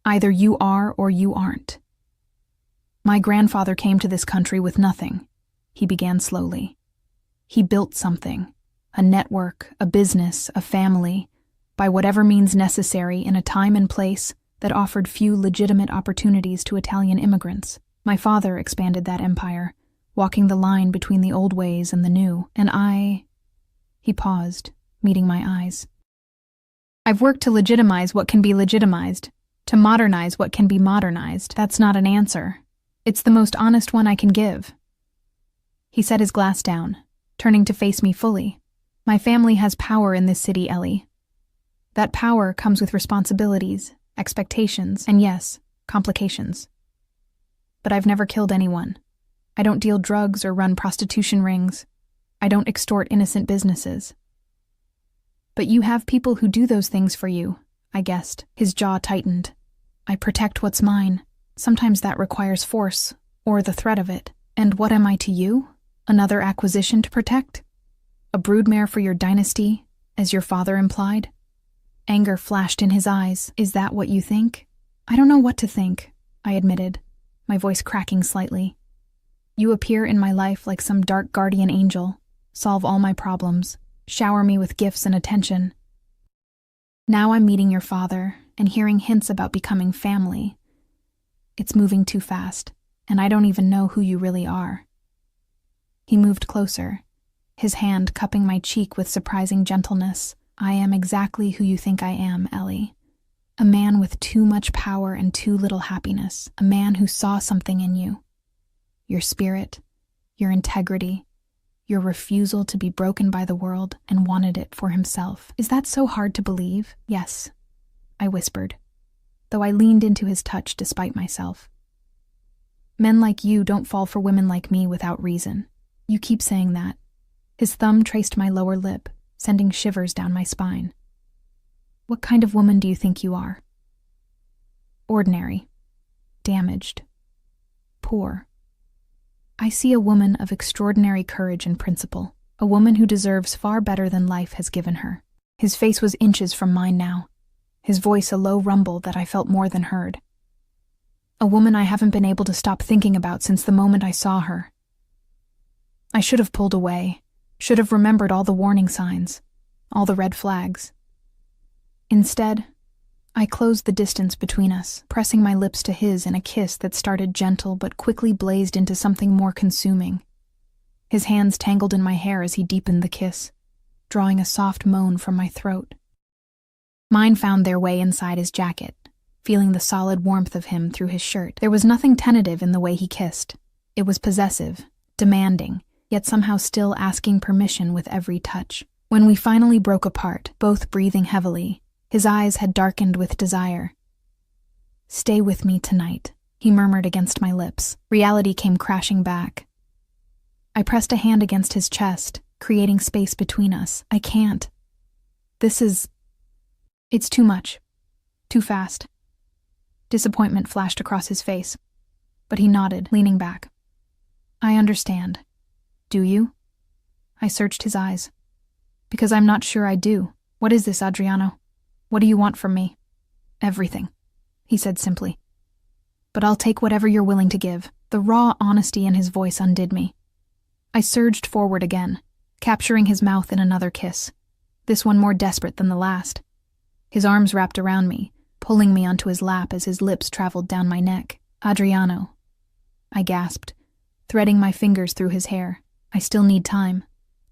"Either you are or you aren't. My grandfather came to this country with nothing," he began slowly. "He built something, a network, a business, a family, by whatever means necessary in a time and place that offered few legitimate opportunities to Italian immigrants. My father expanded that empire, walking the line between the old ways and the new, and I..." He paused, meeting my eyes. "I've worked to legitimize what can be legitimized, to modernize what can be modernized." "That's not an answer. It's the most honest one I can give." He set his glass down, turning to face me fully. "My family has power in this city, Ellie. That power comes with responsibilities, expectations, and yes, complications. But I've never killed anyone. I don't deal drugs or run prostitution rings. I don't extort innocent businesses." "But you have people who do those things for you," I guessed. His jaw tightened. "I protect what's mine. Sometimes that requires force, or the threat of it. And what am I to you? Another acquisition to protect? A broodmare for your dynasty, as your father implied?" Anger flashed in his eyes. "Is that what you think?" "I don't know what to think," I admitted, my voice cracking slightly. "You appear in my life like some dark guardian angel, solve all my problems, shower me with gifts and attention. Now I'm meeting your father and hearing hints about becoming family. It's moving too fast, and I don't even know who you really are." He moved closer, his hand cupping my cheek with surprising gentleness. "I am exactly who you think I am, Ellie. A man with too much power and too little happiness. A man who saw something in you. Your spirit, your integrity, your refusal to be broken by the world, and wanted it for himself. Is that so hard to believe? Yes, I whispered, though I leaned into his touch despite myself. Men like you don't fall for women like me without reason. You keep saying that. His thumb traced my lower lip, sending shivers down my spine. What kind of woman do you think you are? Ordinary. Damaged. Poor. I see a woman of extraordinary courage and principle, a woman who deserves far better than life has given her. His face was inches from mine now, his voice a low rumble that I felt more than heard. A woman I haven't been able to stop thinking about since the moment I saw her. I should have pulled away, should have remembered all the warning signs, all the red flags. Instead, I closed the distance between us, pressing my lips to his in a kiss that started gentle but quickly blazed into something more consuming. His hands tangled in my hair as he deepened the kiss, drawing a soft moan from my throat. Mine found their way inside his jacket, feeling the solid warmth of him through his shirt. There was nothing tentative in the way he kissed. It was possessive, demanding, yet somehow still asking permission with every touch. When we finally broke apart, both breathing heavily, his eyes had darkened with desire. "Stay with me tonight," he murmured against my lips. Reality came crashing back. I pressed a hand against his chest, creating space between us. I can't. It's too much. Too fast. Disappointment flashed across his face, but he nodded, leaning back. I understand. Do you? I searched his eyes. Because I'm not sure I do. What is this, Adriano? What do you want from me? Everything, he said simply. But I'll take whatever you're willing to give. The raw honesty in his voice undid me. I surged forward again, capturing his mouth in another kiss, this one more desperate than the last. His arms wrapped around me, pulling me onto his lap as his lips traveled down my neck. Adriano, I gasped, threading my fingers through his hair. I still need time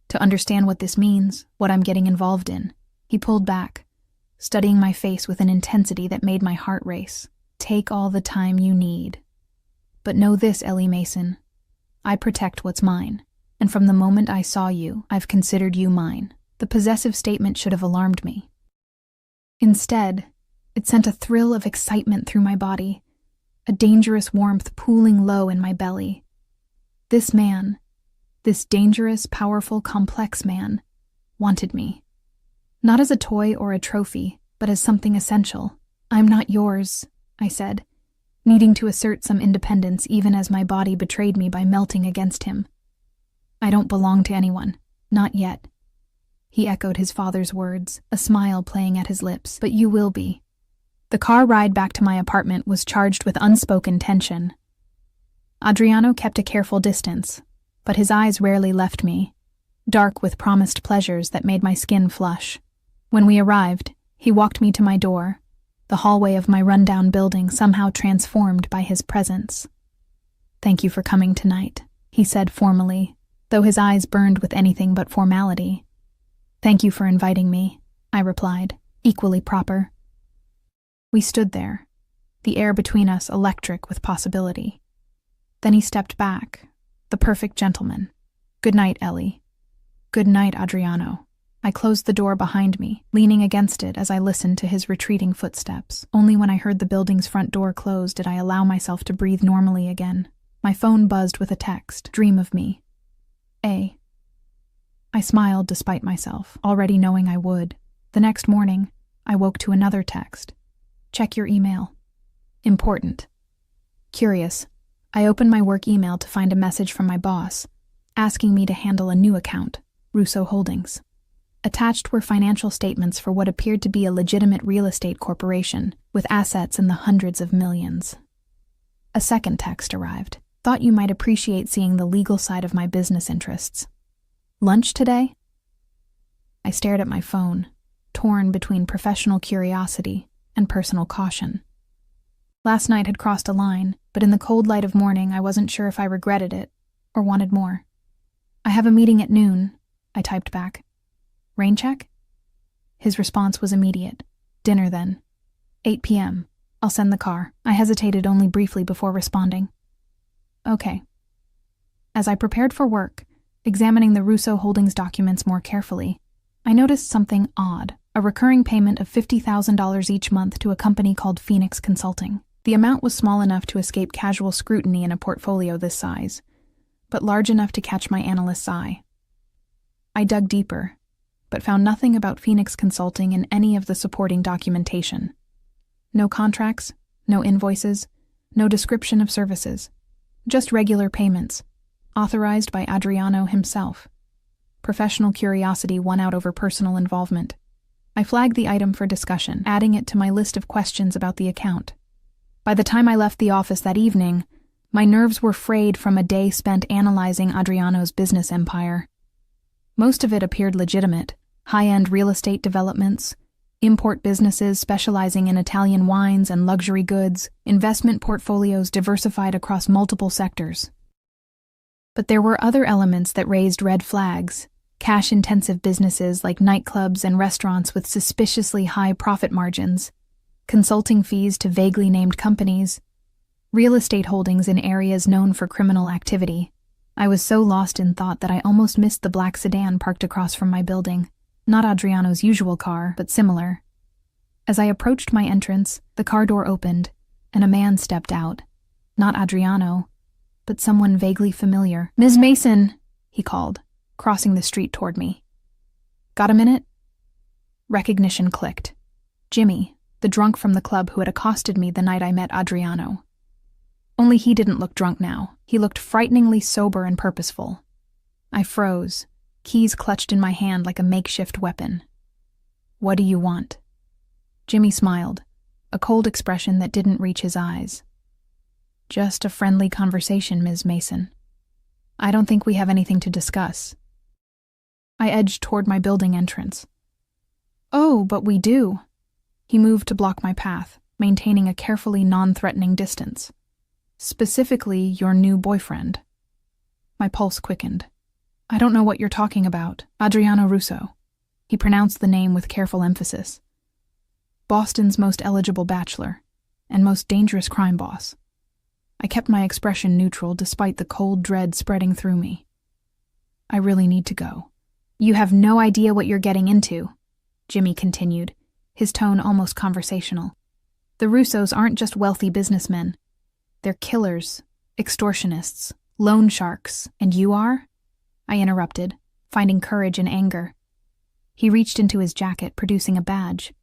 to understand what this means, what I'm getting involved in. He pulled back, studying my face with an intensity that made my heart race. Take all the time you need. But know this, Ellie Mason. I protect what's mine, and from the moment I saw you, I've considered you mine. The possessive statement should have alarmed me. Instead, it sent a thrill of excitement through my body, a dangerous warmth pooling low in my belly. This man, this dangerous, powerful, complex man, wanted me. Not as a toy or a trophy, but as something essential. I'm not yours, I said, needing to assert some independence even as my body betrayed me by melting against him. I don't belong to anyone, not yet. He echoed his father's words, a smile playing at his lips. But you will be. The car ride back to my apartment was charged with unspoken tension. Adriano kept a careful distance, but his eyes rarely left me, dark with promised pleasures that made my skin flush. When we arrived, he walked me to my door, the hallway of my rundown building somehow transformed by his presence. Thank you for coming tonight, he said formally, though his eyes burned with anything but formality. Thank you for inviting me, I replied, equally proper. We stood there, the air between us electric with possibility. Then he stepped back, the perfect gentleman. Good night, Ellie. Good night, Adriano. I closed the door behind me, leaning against it as I listened to his retreating footsteps. Only when I heard the building's front door close did I allow myself to breathe normally again. My phone buzzed with a text. Dream of me. A. I smiled despite myself, already knowing I would. The next morning, I woke to another text. Check your email. Important. Curious, I opened my work email to find a message from my boss, asking me to handle a new account, Russo Holdings. Attached were financial statements for what appeared to be a legitimate real estate corporation, with assets in the hundreds of millions. A second text arrived. Thought you might appreciate seeing the legal side of my business interests. Lunch today? I stared at my phone, torn between professional curiosity and personal caution. Last night had crossed a line, but in the cold light of morning I wasn't sure if I regretted it or wanted more. I have a meeting at noon, I typed back. Rain check? His response was immediate. Dinner then. 8 p.m. I'll send the car. I hesitated only briefly before responding. Okay. As I prepared for work, Examining the Russo Holdings documents more carefully, I noticed something odd, a recurring payment of $50,000 each month to a company called Phoenix Consulting. The amount was small enough to escape casual scrutiny in a portfolio this size, but large enough to catch my analyst's eye. I dug deeper, but found nothing about Phoenix Consulting in any of the supporting documentation. No contracts, no invoices, no description of services. Just regular payments, authorized by Adriano himself. Professional curiosity won out over personal involvement. I flagged the item for discussion, adding it to my list of questions about the account. By the time I left the office that evening, my nerves were frayed from a day spent analyzing Adriano's business empire. Most of it appeared legitimate: high-end real estate developments, import businesses specializing in Italian wines and luxury goods, investment portfolios diversified across multiple sectors. But there were other elements that raised red flags: cash-intensive businesses like nightclubs and restaurants with suspiciously high profit margins, consulting fees to vaguely named companies, real estate holdings in areas known for criminal activity. I was so lost in thought that I almost missed the black sedan parked across from my building. Not Adriano's usual car, but similar. As I approached my entrance, the car door opened, and a man stepped out. Not Adriano, but someone vaguely familiar. "Ms. Mason," he called, crossing the street toward me. "Got a minute?" Recognition clicked. Jimmy, the drunk from the club who had accosted me the night I met Adriano. Only he didn't look drunk now. He looked frighteningly sober and purposeful. I froze, keys clutched in my hand like a makeshift weapon. "What do you want?" Jimmy smiled, a cold expression that didn't reach his eyes. "Just a friendly conversation, Ms. Mason. I don't think we have anything to discuss." I edged toward my building entrance. "Oh, but we do." He moved to block my path, maintaining a carefully non-threatening distance. "Specifically, your new boyfriend." My pulse quickened. "I don't know what you're talking about. Adriano Russo." He pronounced the name with careful emphasis. "Boston's most eligible bachelor, and most dangerous crime boss." I kept my expression neutral despite the cold dread spreading through me. "I really need to go." "You have no idea what you're getting into," Jimmy continued, his tone almost conversational. "The Russos aren't just wealthy businessmen. They're killers, extortionists, loan sharks, and you are?" I interrupted, finding courage in anger. He reached into his jacket, producing a badge.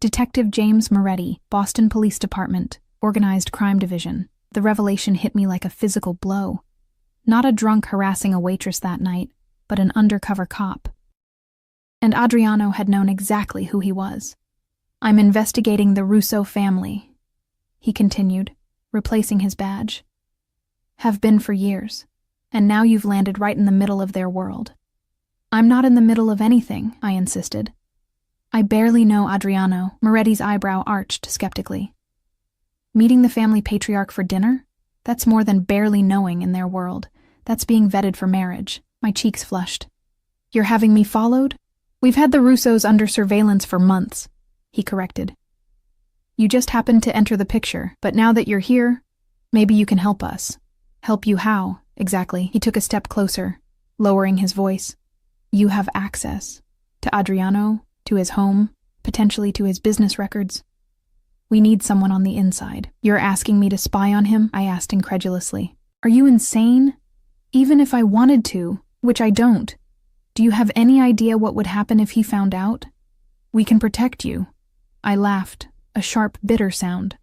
"Detective James Moretti, Boston Police Department, Organized Crime Division." The revelation hit me like a physical blow. Not a drunk harassing a waitress that night, but an undercover cop. And Adriano had known exactly who he was. "I'm investigating the Russo family," he continued, replacing his badge. "Have been for years, and now you've landed right in the middle of their world." "I'm not in the middle of anything," I insisted. "I barely know Adriano," Moretti's eyebrow arched skeptically. "Meeting the family patriarch for dinner? That's more than barely knowing in their world. That's being vetted for marriage." My cheeks flushed. "You're having me followed?" "We've had the Russos under surveillance for months," he corrected. "You just happened to enter the picture, but now that you're here, maybe you can help us." "Help you how, exactly?" He took a step closer, lowering his voice. "You have access to Adriano, to his home, potentially to his business records. We need someone on the inside." "You're asking me to spy on him?" I asked incredulously. "Are you insane? Even if I wanted to, which I don't, do you have any idea what would happen if he found out? We can protect you." I laughed, a sharp, bitter sound.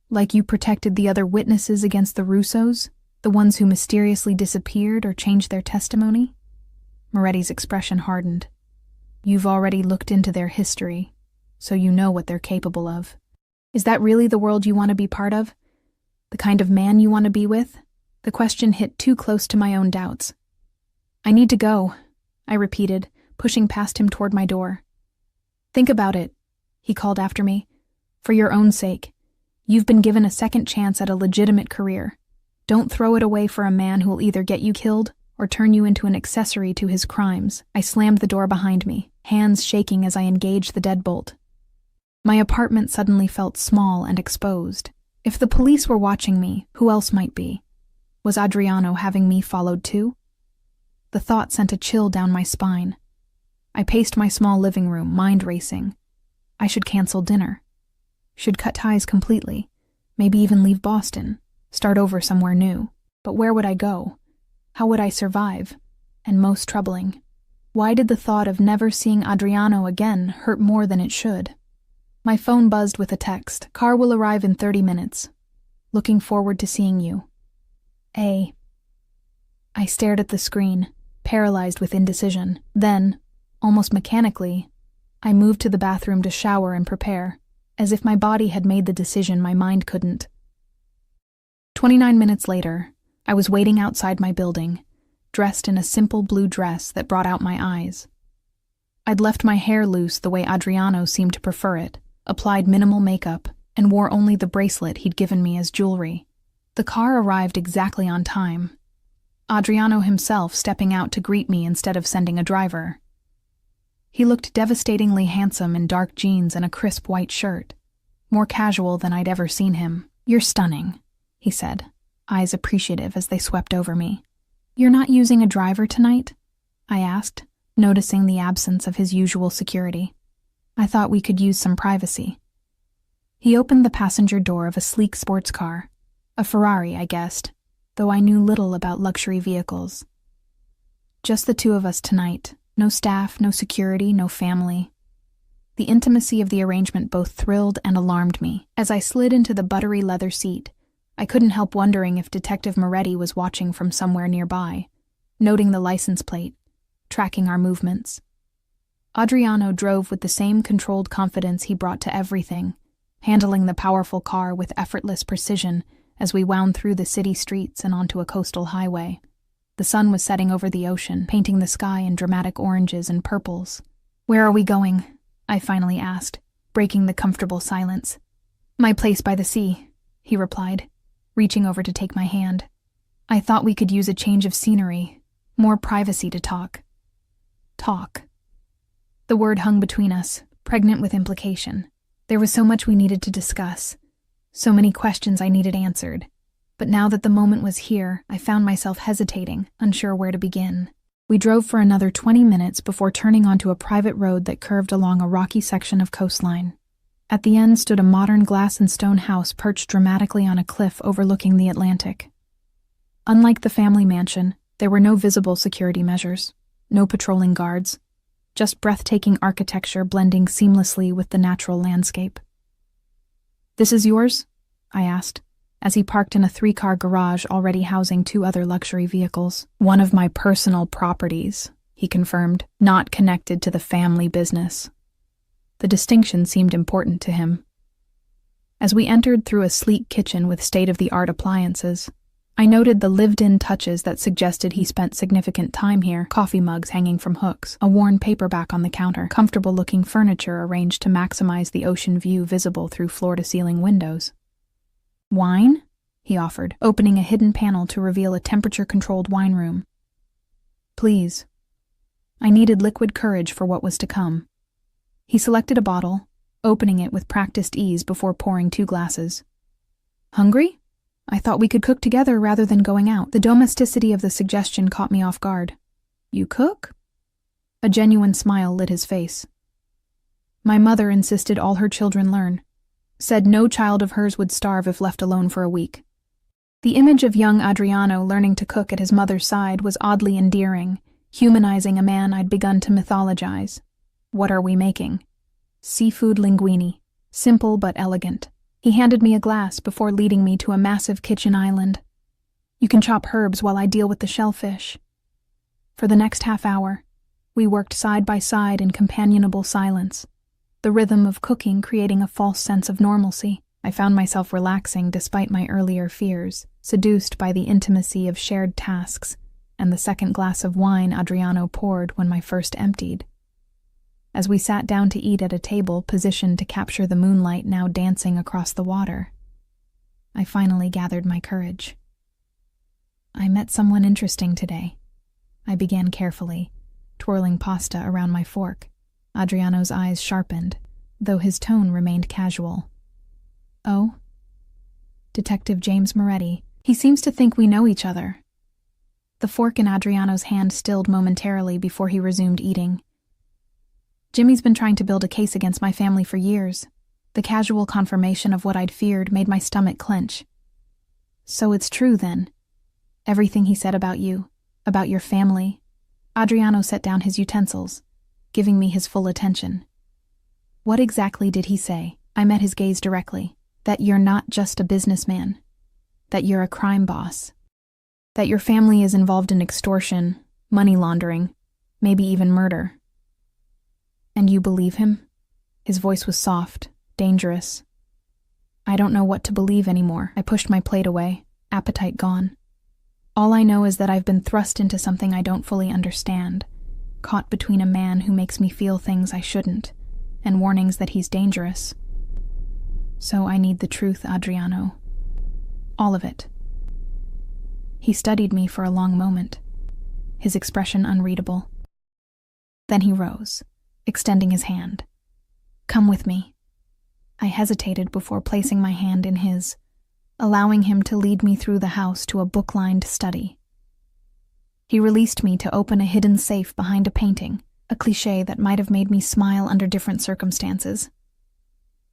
"Like you protected the other witnesses against the Russos? The ones who mysteriously disappeared or changed their testimony?" Moretti's expression hardened. "You've already looked into their history, so you know what they're capable of. Is that really the world you want to be part of? The kind of man you want to be with?" The question hit too close to my own doubts. "I need to go," I repeated, pushing past him toward my door. "Think about it," he called after me. "For your own sake. You've been given a second chance at a legitimate career. Don't throw it away for a man who will either get you killed or turn you into an accessory to his crimes." I slammed the door behind me, hands shaking as I engaged the deadbolt. My apartment suddenly felt small and exposed. If the police were watching me, who else might be? Was Adriano having me followed too? The thought sent a chill down my spine. I paced my small living room, mind racing. I should cancel dinner. Should cut ties completely. Maybe even leave Boston. Start over somewhere new. But where would I go? How would I survive? And most troubling, why did the thought of never seeing Adriano again hurt more than it should? My phone buzzed with a text. Car will arrive in 30 minutes. Looking forward to seeing you. A. I stared at the screen, paralyzed with indecision. Then, almost mechanically, I moved to the bathroom to shower and prepare, as if my body had made the decision my mind couldn't. 29 minutes later, I was waiting outside my building, dressed in a simple blue dress that brought out my eyes. I'd left my hair loose the way Adriano seemed to prefer it, applied minimal makeup, and wore only the bracelet he'd given me as jewelry. The car arrived exactly on time. Adriano himself stepping out to greet me instead of sending a driver. He looked devastatingly handsome in dark jeans and a crisp white shirt, more casual than I'd ever seen him. "You're stunning," he said, eyes appreciative as they swept over me. "You're not using a driver tonight?" I asked, noticing the absence of his usual security. I thought we could use some privacy. He opened the passenger door of a sleek sports car. A Ferrari, I guessed, though I knew little about luxury vehicles. Just the two of us tonight. No staff, no security, no family. The intimacy of the arrangement both thrilled and alarmed me. As I slid into the buttery leather seat, I couldn't help wondering if Detective Moretti was watching from somewhere nearby, noting the license plate, tracking our movements. Adriano drove with the same controlled confidence he brought to everything, handling the powerful car with effortless precision as we wound through the city streets and onto a coastal highway. The sun was setting over the ocean, painting the sky in dramatic oranges and purples. "Where are we going?" I finally asked, breaking the comfortable silence. "My place by the sea," he replied, reaching over to take my hand. "I thought we could use a change of scenery, more privacy to talk." Talk. The word hung between us, pregnant with implication. There was so much we needed to discuss, so many questions I needed answered. But now that the moment was here, I found myself hesitating, unsure where to begin. We drove for another 20 minutes before turning onto a private road that curved along a rocky section of coastline. At the end stood a modern glass and stone house perched dramatically on a cliff overlooking the Atlantic. Unlike the family mansion, there were no visible security measures, no patrolling guards, just breathtaking architecture blending seamlessly with the natural landscape. "This is yours?" I asked, as he parked in a 3-car garage already housing 2 other luxury vehicles. "One of my personal properties," he confirmed, "not connected to the family business." The distinction seemed important to him. As we entered through a sleek kitchen with state-of-the-art appliances, I noted the lived-in touches that suggested he spent significant time here: coffee mugs hanging from hooks, a worn paperback on the counter, comfortable-looking furniture arranged to maximize the ocean view visible through floor-to-ceiling windows. "Wine?" he offered, opening a hidden panel to reveal a temperature-controlled wine room. "Please." I needed liquid courage for what was to come. He selected a bottle, opening it with practiced ease before pouring 2 glasses. "Hungry? I thought we could cook together rather than going out." The domesticity of the suggestion caught me off guard. "You cook?" A genuine smile lit his face. "My mother insisted all her children learn. Said no child of hers would starve if left alone for a week." The image of young Adriano learning to cook at his mother's side was oddly endearing, humanizing a man I'd begun to mythologize. "What are we making?" "Seafood linguine. Simple but elegant." He handed me a glass before leading me to a massive kitchen island. "You can chop herbs while I deal with the shellfish." For the next half hour, we worked side by side in companionable silence, the rhythm of cooking creating a false sense of normalcy. I found myself relaxing despite my earlier fears, seduced by the intimacy of shared tasks and the second glass of wine Adriano poured when my first emptied. As we sat down to eat at a table positioned to capture the moonlight now dancing across the water, I finally gathered my courage. "I met someone interesting today," I began carefully, twirling pasta around my fork. Adriano's eyes sharpened, though his tone remained casual. "Oh?" "Detective James Moretti. He seems to think we know each other." The fork in Adriano's hand stilled momentarily before he resumed eating. Jimmy's been trying to build a case against my family for years. The casual confirmation of what I'd feared made my stomach clench. So it's true, then. Everything he said about you, about your family. Adriano set down his utensils, giving me his full attention. What exactly did he say? I met his gaze directly. That you're not just a businessman. That you're a crime boss. That your family is involved in extortion, money laundering, maybe even murder. And you believe him? His voice was soft, dangerous. I don't know what to believe anymore. I pushed my plate away, appetite gone. All I know is that I've been thrust into something I don't fully understand, caught between a man who makes me feel things I shouldn't, and warnings that he's dangerous. So I need the truth, Adriano. All of it. He studied me for a long moment, his expression unreadable. Then he rose, extending his hand. Come with me. I hesitated before placing my hand in his, allowing him to lead me through the house to a book-lined study. He released me to open a hidden safe behind a painting, a cliché that might have made me smile under different circumstances.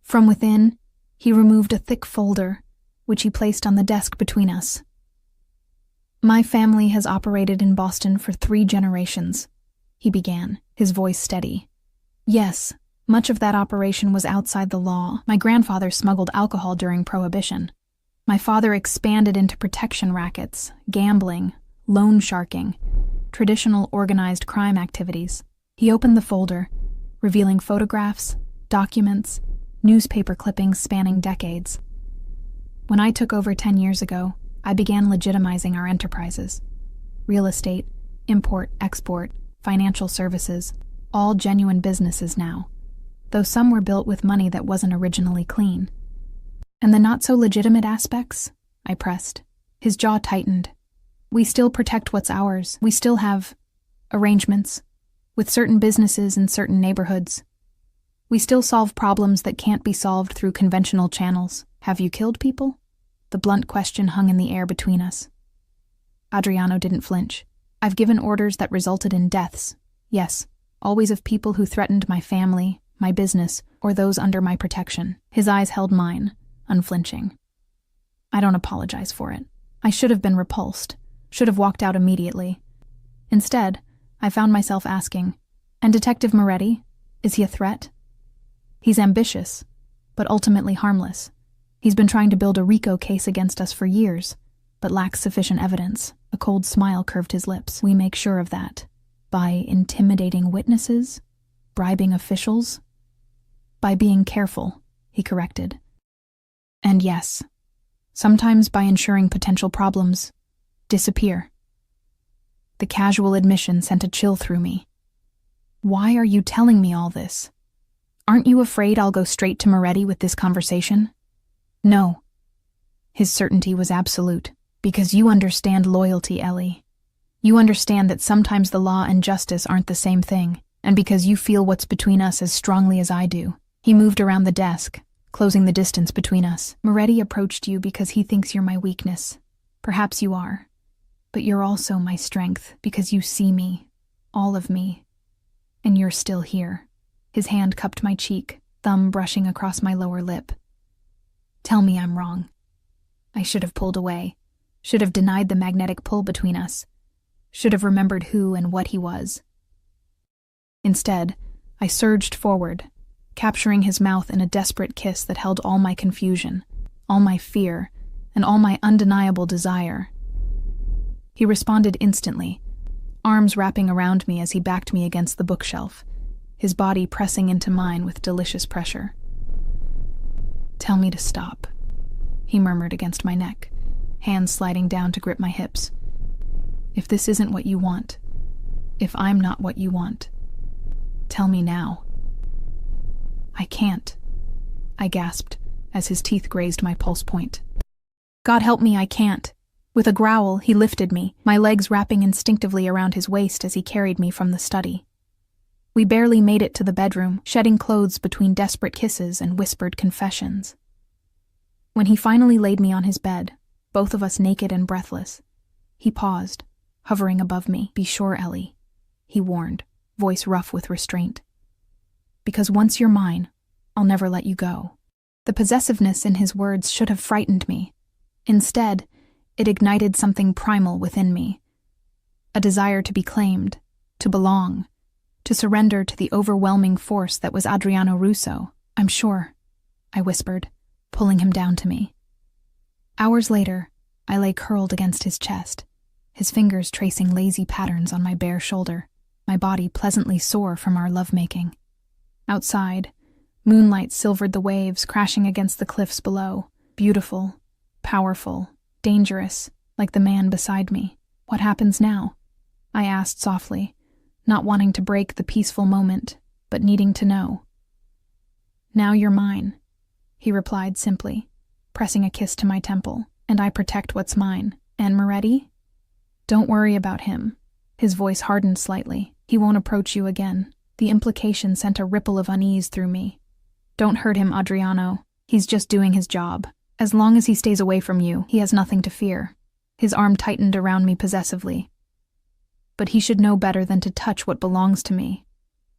From within, he removed a thick folder, which he placed on the desk between us. My family has operated in Boston for 3 generations, he began, his voice steady. Yes, much of that operation was outside the law. My grandfather smuggled alcohol during Prohibition. My father expanded into protection rackets, gambling, loan sharking, traditional organized crime activities. He opened the folder, revealing photographs, documents, newspaper clippings spanning decades. When I took over 10 years ago, I began legitimizing our enterprises. Real estate, import, export, financial services, all genuine businesses now, though some were built with money that wasn't originally clean. And the not-so-legitimate aspects? I pressed. His jaw tightened. We still protect what's ours. We still have arrangements with certain businesses in certain neighborhoods. We still solve problems that can't be solved through conventional channels. Have you killed people? The blunt question hung in the air between us. Adriano didn't flinch. I've given orders that resulted in deaths. Yes, always of people who threatened my family, my business, or those under my protection. His eyes held mine, unflinching. I don't apologize for it. I should have been repulsed, should have walked out immediately. Instead, I found myself asking, and Detective Moretti, is he a threat? He's ambitious, but ultimately harmless. He's been trying to build a RICO case against us for years, but lacks sufficient evidence. A cold smile curved his lips. We make sure of that. By intimidating witnesses? Bribing officials? By being careful, he corrected. And yes, sometimes by ensuring potential problems disappear. The casual admission sent a chill through me. Why are you telling me all this? Aren't you afraid I'll go straight to Moretti with this conversation? No. His certainty was absolute. Because you understand loyalty, Ellie. You understand that sometimes the law and justice aren't the same thing, and because you feel what's between us as strongly as I do. He moved around the desk, closing the distance between us. Moretti approached you because he thinks you're my weakness. Perhaps you are. But you're also my strength, because you see me, all of me, and you're still here. His hand cupped my cheek, thumb brushing across my lower lip. Tell me I'm wrong. I should have pulled away, should have denied the magnetic pull between us, should have remembered who and what he was. Instead, I surged forward, capturing his mouth in a desperate kiss that held all my confusion, all my fear, and all my undeniable desire. He responded instantly, arms wrapping around me as he backed me against the bookshelf, his body pressing into mine with delicious pressure. Tell me to stop, he murmured against my neck, hands sliding down to grip my hips. If this isn't what you want, if I'm not what you want, tell me now. I can't, I gasped as his teeth grazed my pulse point. God help me, I can't. With a growl, he lifted me, my legs wrapping instinctively around his waist as he carried me from the study. We barely made it to the bedroom, shedding clothes between desperate kisses and whispered confessions. When he finally laid me on his bed, both of us naked and breathless, he paused, hovering above me. "Be sure, Ellie," he warned, voice rough with restraint. "Because once you're mine, I'll never let you go." The possessiveness in his words should have frightened me. Instead, it ignited something primal within me. A desire to be claimed, to belong, to surrender to the overwhelming force that was Adriano Russo. "I'm sure," I whispered, pulling him down to me. Hours later, I lay curled against his chest, his fingers tracing lazy patterns on my bare shoulder, my body pleasantly sore from our lovemaking. Outside, moonlight silvered the waves crashing against the cliffs below, beautiful, powerful, dangerous, like the man beside me. "What happens now?" I asked softly, not wanting to break the peaceful moment, but needing to know. "Now you're mine," he replied simply, pressing a kiss to my temple. "And I protect what's mine. And Moretti? Don't worry about him." His voice hardened slightly. "He won't approach you again." The implication sent a ripple of unease through me. "Don't hurt him, Adriano. He's just doing his job. As long as he stays away from you, he has nothing to fear." His arm tightened around me possessively. "But he should know better than to touch what belongs to me."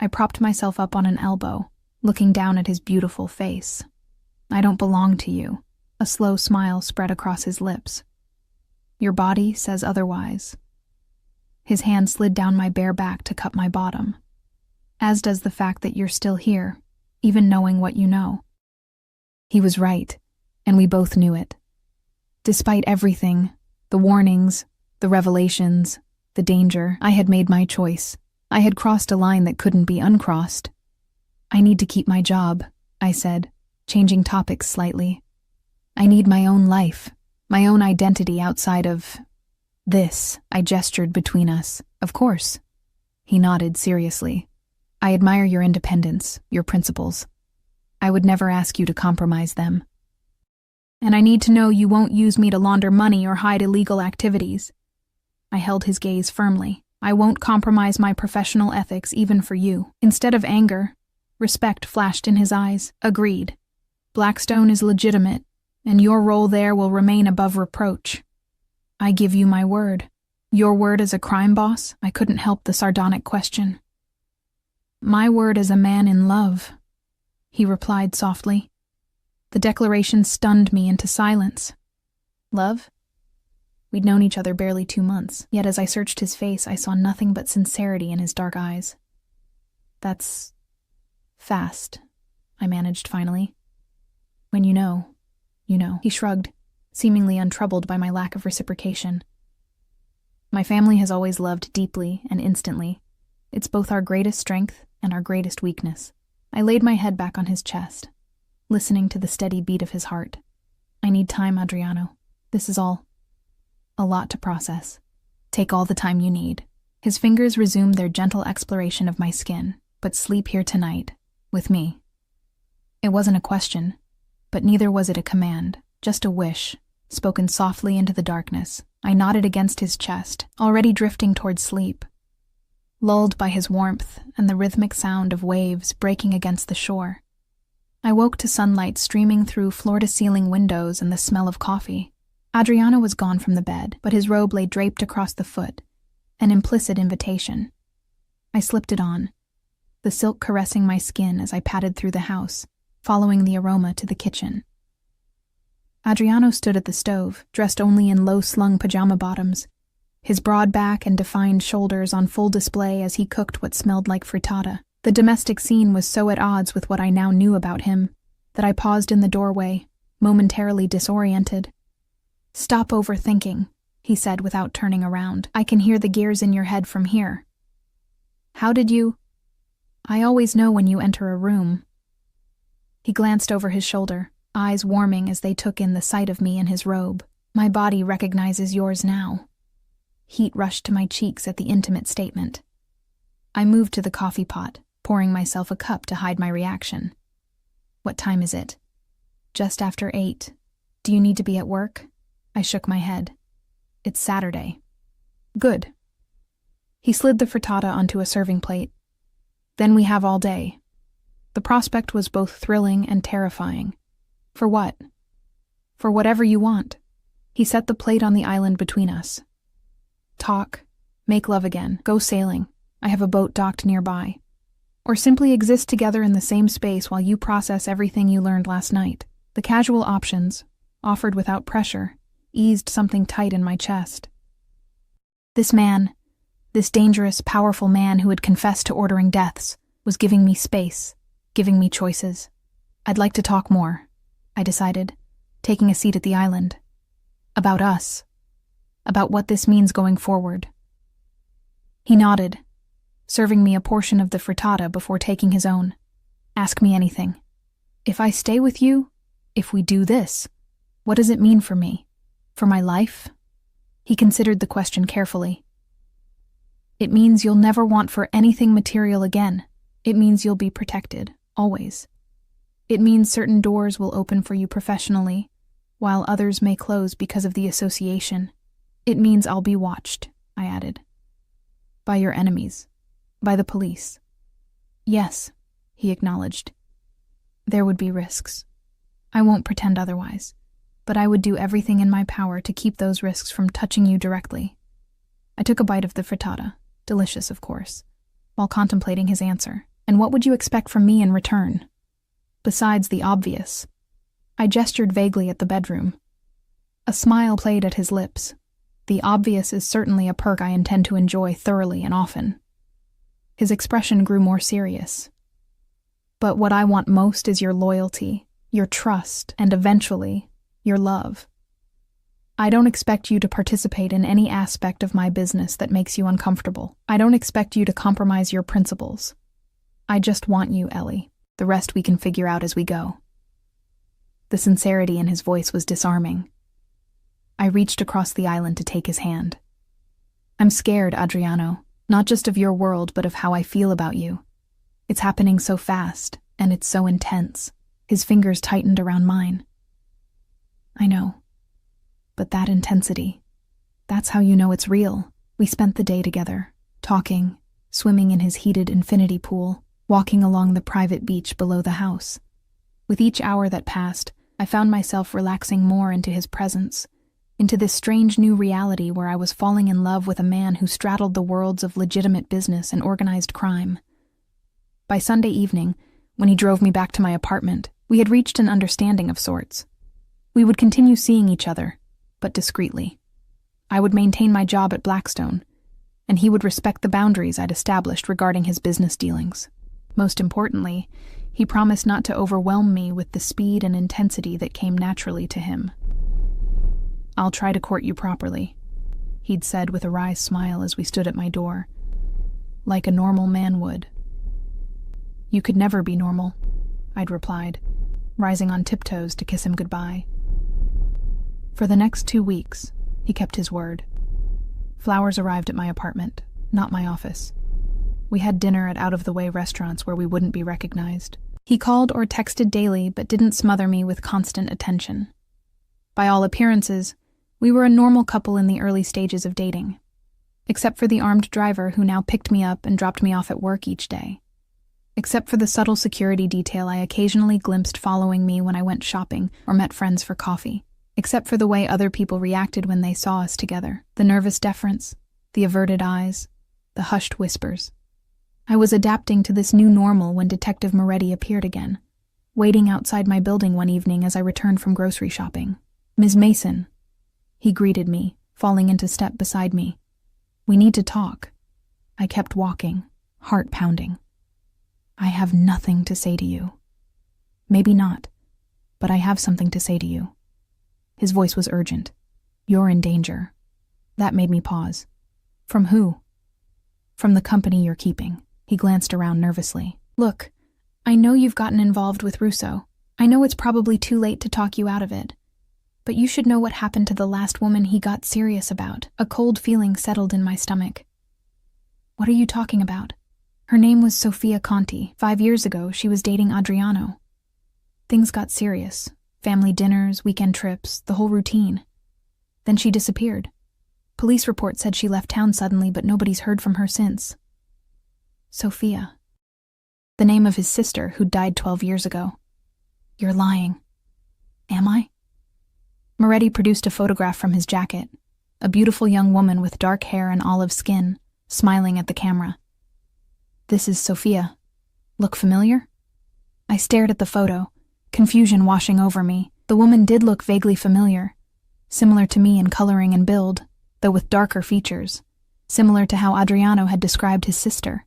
I propped myself up on an elbow, looking down at his beautiful face. "I don't belong to you." A slow smile spread across his lips. "Your body says otherwise." His hand slid down my bare back to cup my bottom. "As does the fact that you're still here, even knowing what you know." He was right, and we both knew it. Despite everything, the warnings, the revelations, the danger, I had made my choice. I had crossed a line that couldn't be uncrossed. "I need to keep my job," I said, changing topics slightly. "I need my own life, my own identity outside of this." I gestured between us. "Of course." He nodded seriously. "I admire your independence, your principles. I would never ask you to compromise them. And I need to know you won't use me to launder money or hide illegal activities." I held his gaze firmly. "I won't compromise my professional ethics even for you." Instead of anger, respect flashed in his eyes. "Agreed. Blackstone is legitimate, and your role there will remain above reproach." "I give you my word." "Your word as a crime boss?" I couldn't help the sardonic question. "My word as a man in love," he replied softly. The declaration stunned me into silence. Love? We'd known each other barely 2 months, yet as I searched his face, I saw nothing but sincerity in his dark eyes. "That's fast," I managed finally. "When you know, you know." He shrugged, seemingly untroubled by my lack of reciprocation. "My family has always loved deeply and instantly. It's both our greatest strength and our greatest weakness." I laid my head back on his chest, listening to the steady beat of his heart. "I need time, Adriano. This is all a lot to process. Take all the time you need." His fingers resumed their gentle exploration of my skin. "But sleep here tonight, with me." It wasn't a question, but neither was it a command, just a wish, spoken softly into the darkness. I nodded against his chest, already drifting toward sleep, lulled by his warmth and the rhythmic sound of waves breaking against the shore. I woke to sunlight streaming through floor-to-ceiling windows and the smell of coffee. Adriano was gone from the bed, but his robe lay draped across the foot, an implicit invitation. I slipped it on, the silk caressing my skin as I padded through the house, following the aroma to the kitchen. Adriano stood at the stove, dressed only in low-slung pajama bottoms, his broad back and defined shoulders on full display as he cooked what smelled like frittata. The domestic scene was so at odds with what I now knew about him that I paused in the doorway, momentarily disoriented. "Stop overthinking," he said without turning around. "I can hear the gears in your head from here." "How did you—" "I always know when you enter a room." He glanced over his shoulder, eyes warming as they took in the sight of me in his robe. "My body recognizes yours now." Heat rushed to my cheeks at the intimate statement. I moved to the coffee pot, pouring myself a cup to hide my reaction. "What time is it?" "Just after 8. Do you need to be at work?" I shook my head. "It's Saturday." "Good." He slid the frittata onto a serving plate. "Then we have all day." The prospect was both thrilling and terrifying. "For what?" "For whatever you want." He set the plate on the island between us. "Talk, make love again, go sailing, I have a boat docked nearby, or simply exist together in the same space while you process everything you learned last night. The casual options, offered without pressure, eased something tight in my chest. This man, this dangerous, powerful man who had confessed to ordering deaths, was giving me space, giving me choices. I'd like to talk more, I decided, taking a seat at the island. About us. About what this means going forward. He nodded, serving me a portion of the frittata before taking his own. Ask me anything. If I stay with you, if we do this, what does it mean for me? For my life? He considered the question carefully. It means you'll never want for anything material again. It means you'll be protected, always. It means certain doors will open for you professionally, while others may close because of the association. It means I'll be watched, I added. By your enemies. By the police. Yes, he acknowledged. There would be risks. I won't pretend otherwise, but I would do everything in my power to keep those risks from touching you directly. I took a bite of the frittata, delicious of course, while contemplating his answer. And what would you expect from me in return? Besides the obvious. I gestured vaguely at the bedroom. A smile played at his lips. The obvious is certainly a perk I intend to enjoy thoroughly and often. His expression grew more serious. But what I want most is your loyalty, your trust, and eventually, your love. I don't expect you to participate in any aspect of my business that makes you uncomfortable. I don't expect you to compromise your principles. I just want you, Ellie. The rest we can figure out as we go. The sincerity in his voice was disarming. I reached across the island to take his hand. I'm scared, Adriano, not just of your world, but of how I feel about you. It's happening so fast, and it's so intense. His fingers tightened around mine. I know. But that intensity, that's how you know it's real. We spent the day together, talking, swimming in his heated infinity pool, walking along the private beach below the house. With each hour that passed, I found myself relaxing more into his presence, into this strange new reality where I was falling in love with a man who straddled the worlds of legitimate business and organized crime. By Sunday evening, when he drove me back to my apartment, we had reached an understanding of sorts. We would continue seeing each other, but discreetly. I would maintain my job at Blackstone, and he would respect the boundaries I'd established regarding his business dealings. Most importantly, he promised not to overwhelm me with the speed and intensity that came naturally to him. I'll try to court you properly, he'd said with a wry smile as we stood at my door. Like a normal man would. You could never be normal, I'd replied, rising on tiptoes to kiss him goodbye. For the next 2 weeks, he kept his word. Flowers arrived at my apartment, not my office. We had dinner at out-of-the-way restaurants where we wouldn't be recognized. He called or texted daily but didn't smother me with constant attention. By all appearances, we were a normal couple in the early stages of dating, except for the armed driver who now picked me up and dropped me off at work each day. Except for the subtle security detail I occasionally glimpsed following me when I went shopping or met friends for coffee. Except for the way other people reacted when they saw us together. The nervous deference, the averted eyes, the hushed whispers. I was adapting to this new normal when Detective Moretti appeared again, waiting outside my building one evening as I returned from grocery shopping. Ms. Mason, he greeted me, falling into step beside me. We need to talk. I kept walking, heart pounding. I have nothing to say to you. Maybe not, but I have something to say to you. His voice was urgent. You're in danger. That made me pause. From who? From the company you're keeping. He glanced around nervously. Look, I know you've gotten involved with Russo. I know it's probably too late to talk you out of it. But you should know what happened to the last woman he got serious about. A cold feeling settled in my stomach. What are you talking about? Her name was Sofia Conti. 5 years ago, she was dating Adriano. Things got serious. Family dinners, weekend trips, the whole routine. Then she disappeared. Police reports said she left town suddenly, but nobody's heard from her since. Sofia. The name of his sister, who died 12 years ago. You're lying. Am I? Moretti produced a photograph from his jacket. A beautiful young woman with dark hair and olive skin, smiling at the camera. "This is Sophia. Look familiar?" I stared at the photo, confusion washing over me. The woman did look vaguely familiar, similar to me in coloring and build, though with darker features, similar to how Adriano had described his sister.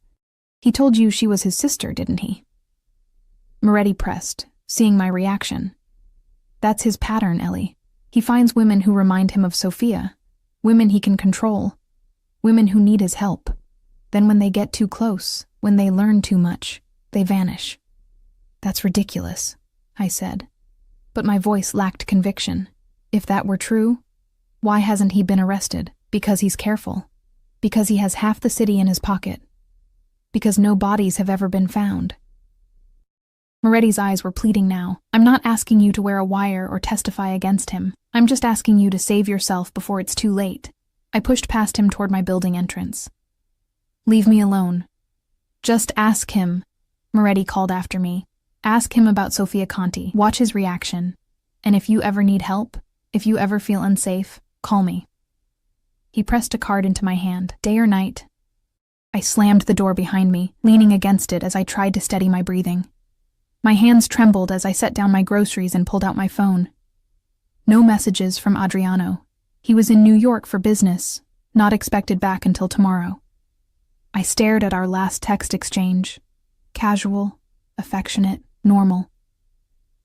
He told you she was his sister, didn't he? Moretti pressed, seeing my reaction. That's his pattern, Ellie. He finds women who remind him of Sophia, women he can control, women who need his help. Then when they get too close, when they learn too much, they vanish. That's ridiculous, I said. But my voice lacked conviction. If that were true, why hasn't he been arrested? Because he's careful. Because he has half the city in his pocket. Because no bodies have ever been found. Moretti's eyes were pleading now. I'm not asking you to wear a wire or testify against him. I'm just asking you to save yourself before it's too late. I pushed past him toward my building entrance. Leave me alone. Just ask him, Moretti called after me. Ask him about Sophia Conti. Watch his reaction. And if you ever need help, if you ever feel unsafe, call me. He pressed a card into my hand. Day or night? I slammed the door behind me, leaning against it as I tried to steady my breathing. My hands trembled as I set down my groceries and pulled out my phone. No messages from Adriano. He was in New York for business, not expected back until tomorrow. I stared at our last text exchange. Casual, affectionate, normal.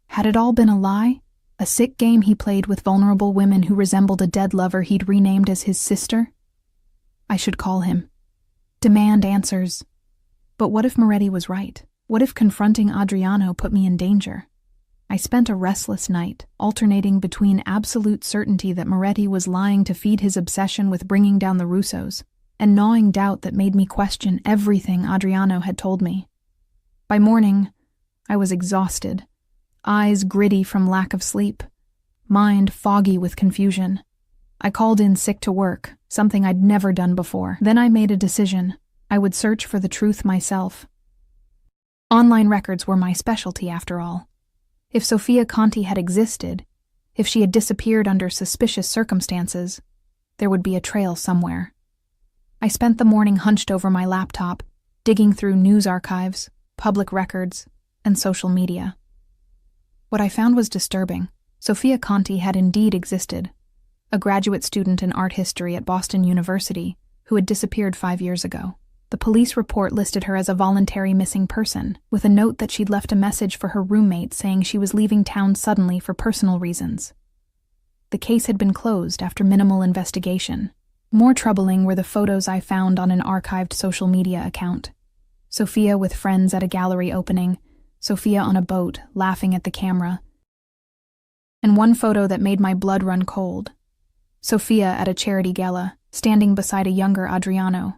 Had it all been a lie? A sick game he played with vulnerable women who resembled a dead lover he'd renamed as his sister? I should call him. Demand answers. But what if Moretti was right? What if confronting Adriano put me in danger? I spent a restless night, alternating between absolute certainty that Moretti was lying to feed his obsession with bringing down the Russos, and gnawing doubt that made me question everything Adriano had told me. By morning, I was exhausted, eyes gritty from lack of sleep, mind foggy with confusion. I called in sick to work, something I'd never done before. Then I made a decision. I would search for the truth myself. Online records were my specialty, after all. If Sophia Conti had existed, if she had disappeared under suspicious circumstances, there would be a trail somewhere. I spent the morning hunched over my laptop, digging through news archives, public records, and social media. What I found was disturbing. Sophia Conti had indeed existed, a graduate student in art history at Boston University who had disappeared 5 years ago. The police report listed her as a voluntary missing person, with a note that she'd left a message for her roommate saying she was leaving town suddenly for personal reasons. The case had been closed after minimal investigation. More troubling were the photos I found on an archived social media account. Sophia with friends at a gallery opening, Sophia on a boat, laughing at the camera. And one photo that made my blood run cold. Sophia at a charity gala, standing beside a younger Adriano,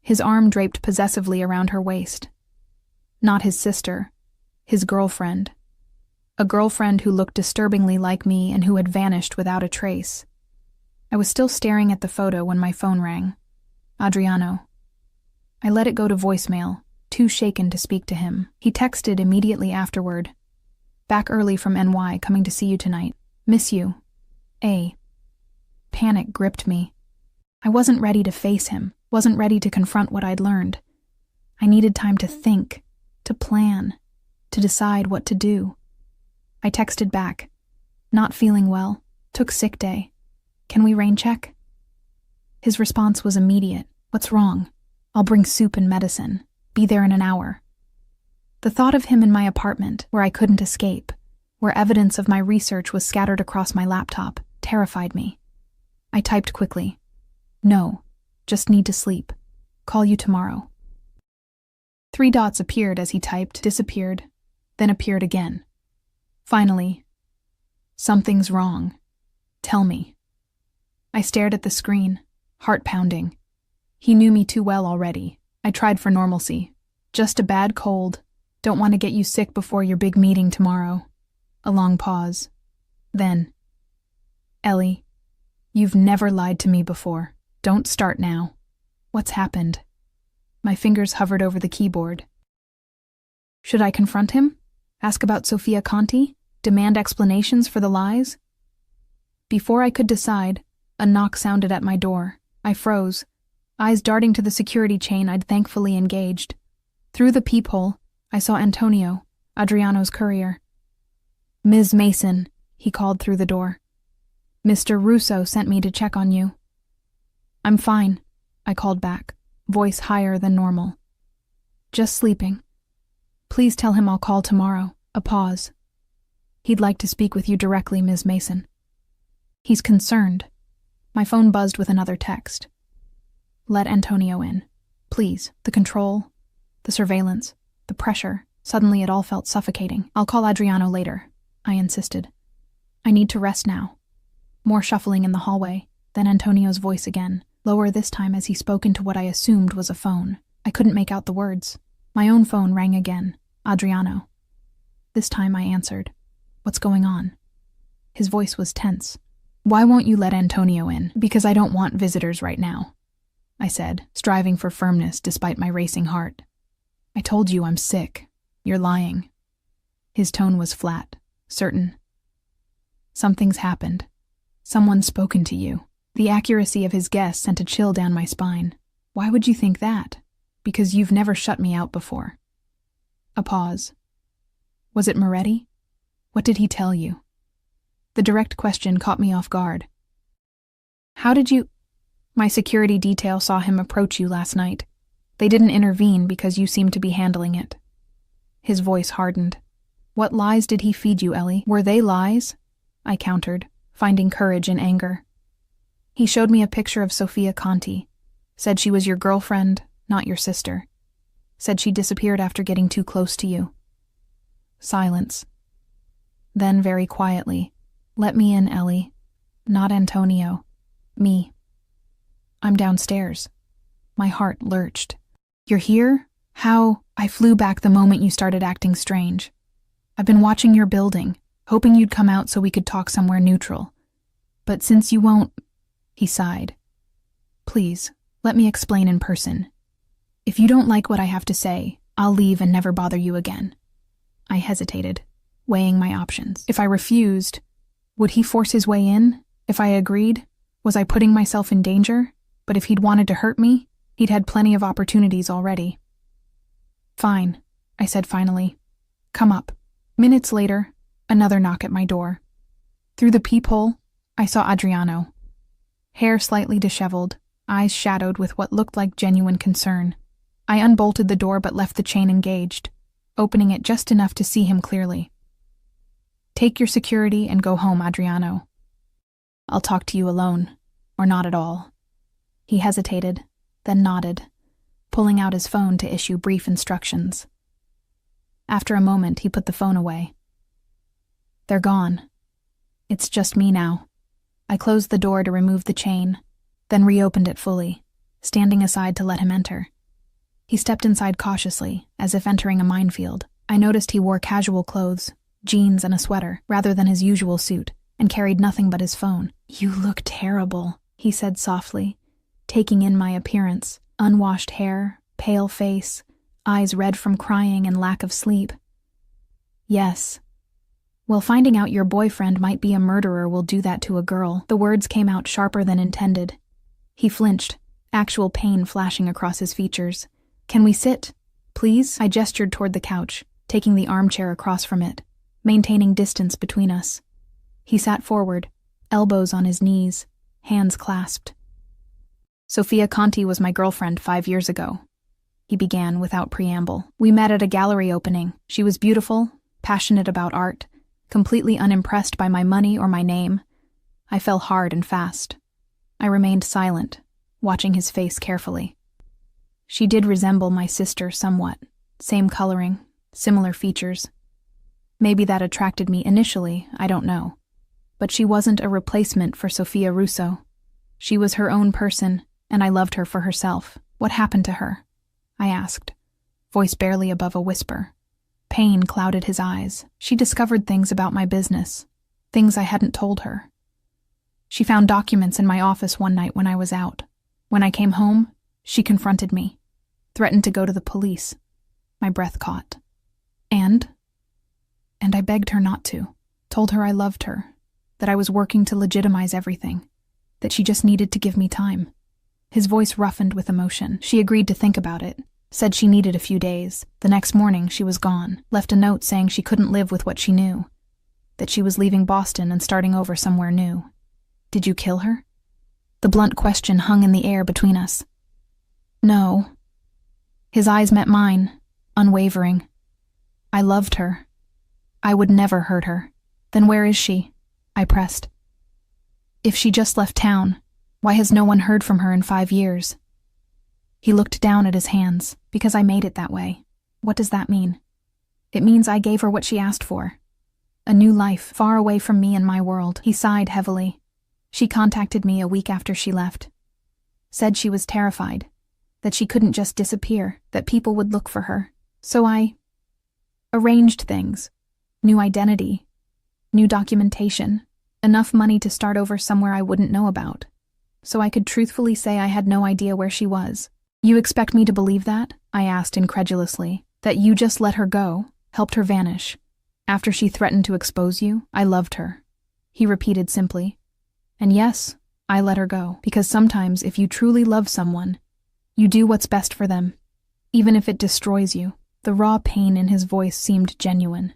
his arm draped possessively around her waist. Not his sister, his girlfriend. A girlfriend who looked disturbingly like me and who had vanished without a trace. I was still staring at the photo when my phone rang. Adriano. I let it go to voicemail, too shaken to speak to him. He texted immediately afterward. Back early from NY, coming to see you tonight. Miss you. A. Panic gripped me. I wasn't ready to face him, wasn't ready to confront what I'd learned. I needed time to think, to plan, to decide what to do. I texted back. Not feeling well. Took sick day. Can we rain check? His response was immediate. What's wrong? I'll bring soup and medicine. Be there in an hour. The thought of him in my apartment, where I couldn't escape, where evidence of my research was scattered across my laptop, terrified me. I typed quickly. No, just need to sleep. Call you tomorrow. 3 dots appeared as he typed, disappeared, then appeared again. Finally, something's wrong. Tell me. I stared at the screen, heart pounding. He knew me too well already. I tried for normalcy. Just a bad cold. Don't want to get you sick before your big meeting tomorrow. A long pause. Then, Ellie, you've never lied to me before. Don't start now. What's happened? My fingers hovered over the keyboard. Should I confront him? Ask about Sophia Conti? Demand explanations for the lies? Before I could decide, a knock sounded at my door. I froze. eyes darting to the security chain I'd thankfully engaged. Through the peephole, I saw Antonio, Adriano's courier. "Ms. Mason," he called through the door. "Mr. Russo sent me to check on you." "I'm fine," I called back, voice higher than normal. "Just sleeping. Please tell him I'll call tomorrow." A pause. "He'd like to speak with you directly, Ms. Mason." "He's concerned." My phone buzzed with another text. "Let Antonio in. Please. The control, the surveillance, the pressure. Suddenly it all felt suffocating. I'll call Adriano later," I insisted. "I need to rest now." More shuffling in the hallway, then Antonio's voice again, lower this time as he spoke into what I assumed was a phone. I couldn't make out the words. My own phone rang again. Adriano. This time I answered. "What's going on?" His voice was tense. "Why won't you let Antonio in?" "Because I don't want visitors right now," I said, striving for firmness despite my racing heart. "I told you I'm sick. You're lying." His tone was flat, certain. "Something's happened. Someone's spoken to you." The accuracy of his guess sent a chill down my spine. "Why would you think that?" "Because you've never shut me out before." A pause. "Was it Moretti? What did he tell you?" The direct question caught me off guard. "How did you—" "My security detail saw him approach you last night. They didn't intervene because you seemed to be handling it." His voice hardened. "What lies did he feed you, Ellie?" "Were they lies?" I countered, finding courage in anger. "He showed me a picture of Sofia Conti. Said she was your girlfriend, not your sister. Said she disappeared after getting too close to you." Silence. Then, very quietly, "Let me in, Ellie. Not Antonio. Me." "I'm downstairs." My heart lurched. "You're here? How?" "I flew back the moment you started acting strange. I've been watching your building, hoping you'd come out so we could talk somewhere neutral. But since you won't—" He sighed. "Please, let me explain in person. If you don't like what I have to say, I'll leave and never bother you again." I hesitated, weighing my options. If I refused, would he force his way in? If I agreed, was I putting myself in danger? But if he'd wanted to hurt me, he'd had plenty of opportunities already. "Fine," I said finally. "Come up." Minutes later, another knock at my door. Through the peephole, I saw Adriano. Hair slightly disheveled, eyes shadowed with what looked like genuine concern. I unbolted the door but left the chain engaged, opening it just enough to see him clearly. "Take your security and go home, Adriano. I'll talk to you alone, or not at all." He hesitated, then nodded, pulling out his phone to issue brief instructions. After a moment, he put the phone away. "They're gone. It's just me now." I closed the door to remove the chain, then reopened it fully, standing aside to let him enter. He stepped inside cautiously, as if entering a minefield. I noticed he wore casual clothes, jeans and a sweater, rather than his usual suit, and carried nothing but his phone. "You look terrible," he said softly, taking in my appearance. Unwashed hair, pale face, eyes red from crying and lack of sleep. "Yes. Well, finding out your boyfriend might be a murderer will do that to a girl." The words came out sharper than intended. He flinched, actual pain flashing across his features. "Can we sit, please?" I gestured toward the couch, taking the armchair across from it, maintaining distance between us. He sat forward, elbows on his knees, hands clasped. "Sofia Conti was my girlfriend 5 years ago," he began without preamble. "We met at a gallery opening. She was beautiful, passionate about art, completely unimpressed by my money or my name. I fell hard and fast." I remained silent, watching his face carefully. "She did resemble my sister somewhat. Same coloring, similar features. Maybe that attracted me initially, I don't know. But she wasn't a replacement for Sofia Russo. She was her own person, and I loved her for herself." "What happened to her?" I asked, voice barely above a whisper. Pain clouded his eyes. "She discovered things about my business, things I hadn't told her. She found documents in my office one night when I was out. When I came home, she confronted me, threatened to go to the police." My breath caught. And I begged her not to. Told her I loved her, that I was working to legitimize everything, that she just needed to give me time. His voice roughened with emotion. She agreed to think about it, said she needed a few days. The next morning, she was gone, left a note saying she couldn't live with what she knew, that she was leaving Boston and starting over somewhere new. Did you kill her? The blunt question hung in the air between us. No. His eyes met mine, unwavering. I loved her. I would never hurt her. Then where is she? I pressed. If she just left town, why has no one heard from her in 5 years? He looked down at his hands. Because I made it that way. What does that mean? It means I gave her what she asked for. A new life, far away from me and my world. He sighed heavily. She contacted me a week after she left. Said she was terrified, that she couldn't just disappear, that people would look for her. So I arranged things. New identity, new documentation, enough money to start over somewhere I wouldn't know about, so I could truthfully say I had no idea where she was. You expect me to believe that? I asked incredulously. That you just let her go, helped her vanish. After she threatened to expose you, I loved her. He repeated simply. And yes, I let her go, because sometimes if you truly love someone, you do what's best for them, even if it destroys you. The raw pain in his voice seemed genuine.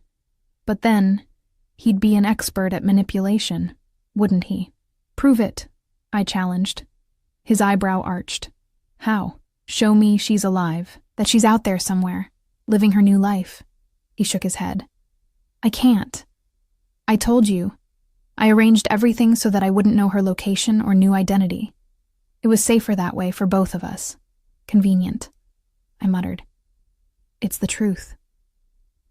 But then, he'd be an expert at manipulation, wouldn't he? Prove it, I challenged. His eyebrow arched. How? Show me she's alive, that she's out there somewhere, living her new life. He shook his head. I can't. I told you. I arranged everything so that I wouldn't know her location or new identity. It was safer that way for both of us. Convenient, I muttered. It's the truth.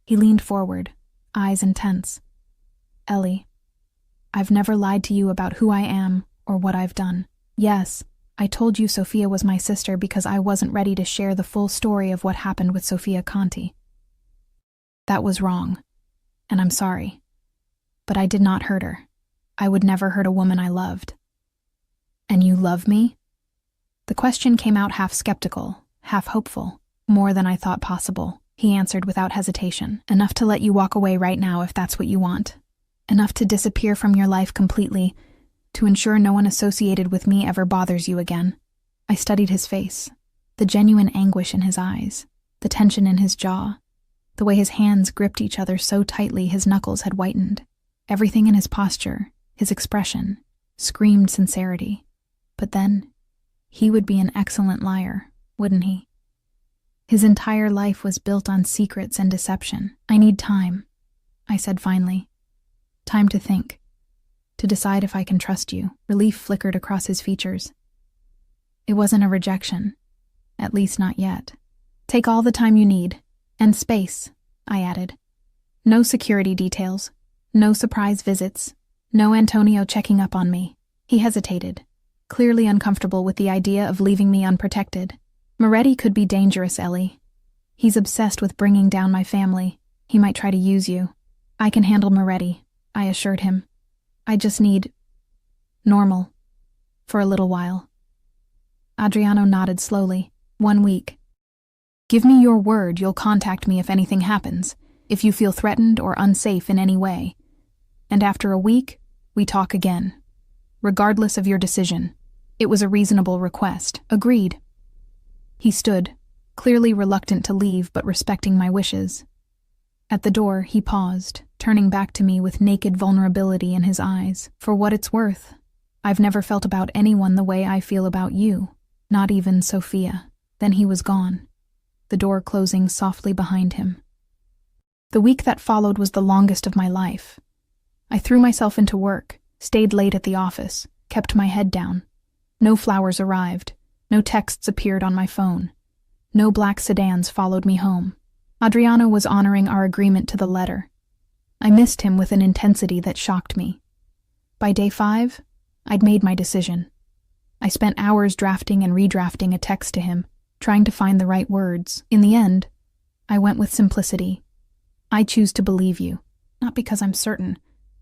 He leaned forward, eyes intense. Ellie, I've never lied to you about who I am or what I've done. Yes, I told you Sophia was my sister because I wasn't ready to share the full story of what happened with Sophia Conti. That was wrong, and I'm sorry. But I did not hurt her. I would never hurt a woman I loved. And you love me? The question came out half skeptical, half hopeful, more than I thought possible. He answered without hesitation. Enough to let you walk away right now if that's what you want. Enough to disappear from your life completely, to ensure no one associated with me ever bothers you again. I studied his face, the genuine anguish in his eyes, the tension in his jaw, the way his hands gripped each other so tightly his knuckles had whitened. Everything in his posture, his expression, screamed sincerity. But then, he would be an excellent liar, wouldn't he? His entire life was built on secrets and deception. I need time, I said finally. Time to think. To decide if I can trust you. Relief flickered across his features. It wasn't a rejection. At least not yet. Take all the time you need. And space, I added. No security details. No surprise visits. No Antonio checking up on me. He hesitated, clearly uncomfortable with the idea of leaving me unprotected. Moretti could be dangerous, Ellie. He's obsessed with bringing down my family. He might try to use you. I can handle Moretti, I assured him. I just need normal for a little while. Adriano nodded slowly. 1 week. Give me your word you'll contact me if anything happens, if you feel threatened or unsafe in any way. And after a week, we talk again. Regardless of your decision. It was a reasonable request. Agreed. He stood, clearly reluctant to leave but respecting my wishes. At the door, he paused, turning back to me with naked vulnerability in his eyes. For what it's worth, I've never felt about anyone the way I feel about you, not even Sophia. Then he was gone, the door closing softly behind him. The week that followed was the longest of my life. I threw myself into work, stayed late at the office, kept my head down. No flowers arrived, no texts appeared on my phone. No black sedans followed me home. Adriano was honoring our agreement to the letter. I missed him with an intensity that shocked me. By day 5, I'd made my decision. I spent hours drafting and redrafting a text to him, trying to find the right words. In the end, I went with simplicity. I choose to believe you, not because I'm certain,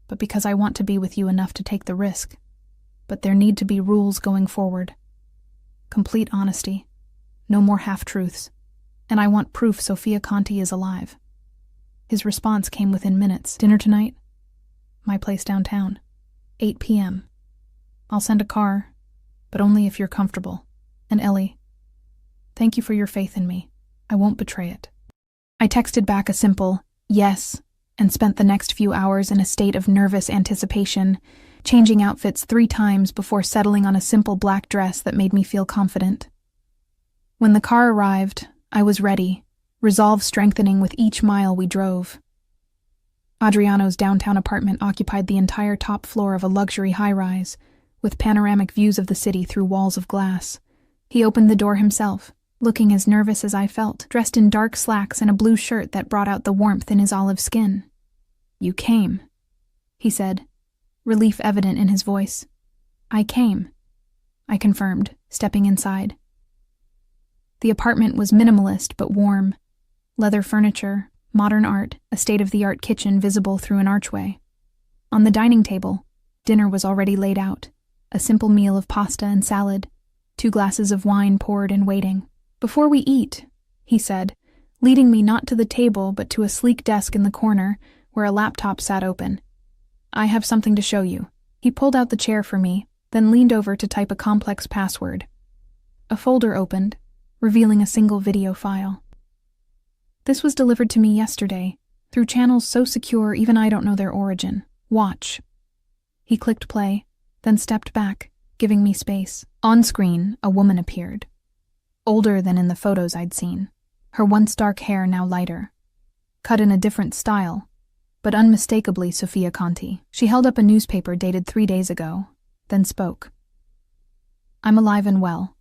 but because I want to be with you enough to take the risk. But there need to be rules going forward. Complete honesty. No more half-truths. And I want proof Sophia Conti is alive. His response came within minutes. Dinner tonight? My place downtown. 8 p.m. I'll send a car, but only if you're comfortable. And Ellie, thank you for your faith in me. I won't betray it. I texted back a simple yes and spent the next few hours in a state of nervous anticipation, changing outfits 3 times before settling on a simple black dress that made me feel confident. When the car arrived, I was ready, resolve strengthening with each mile we drove. Adriano's downtown apartment occupied the entire top floor of a luxury high-rise, with panoramic views of the city through walls of glass. He opened the door himself, looking as nervous as I felt, dressed in dark slacks and a blue shirt that brought out the warmth in his olive skin. "You came," he said, relief evident in his voice. "I came," I confirmed, stepping inside. The apartment was minimalist but warm. Leather furniture, modern art, a state-of-the-art kitchen visible through an archway. On the dining table, dinner was already laid out, a simple meal of pasta and salad, 2 glasses of wine poured and waiting. "Before we eat," he said, leading me not to the table but to a sleek desk in the corner where a laptop sat open. "I have something to show you." He pulled out the chair for me, then leaned over to type a complex password. A folder opened, revealing a single video file. "This was delivered to me yesterday, through channels so secure even I don't know their origin. Watch." He clicked play, then stepped back, giving me space. On screen, a woman appeared. Older than in the photos I'd seen, her once dark hair now lighter. Cut in a different style, but unmistakably Sofia Conti. She held up a newspaper dated 3 days ago, then spoke. "I'm alive and well,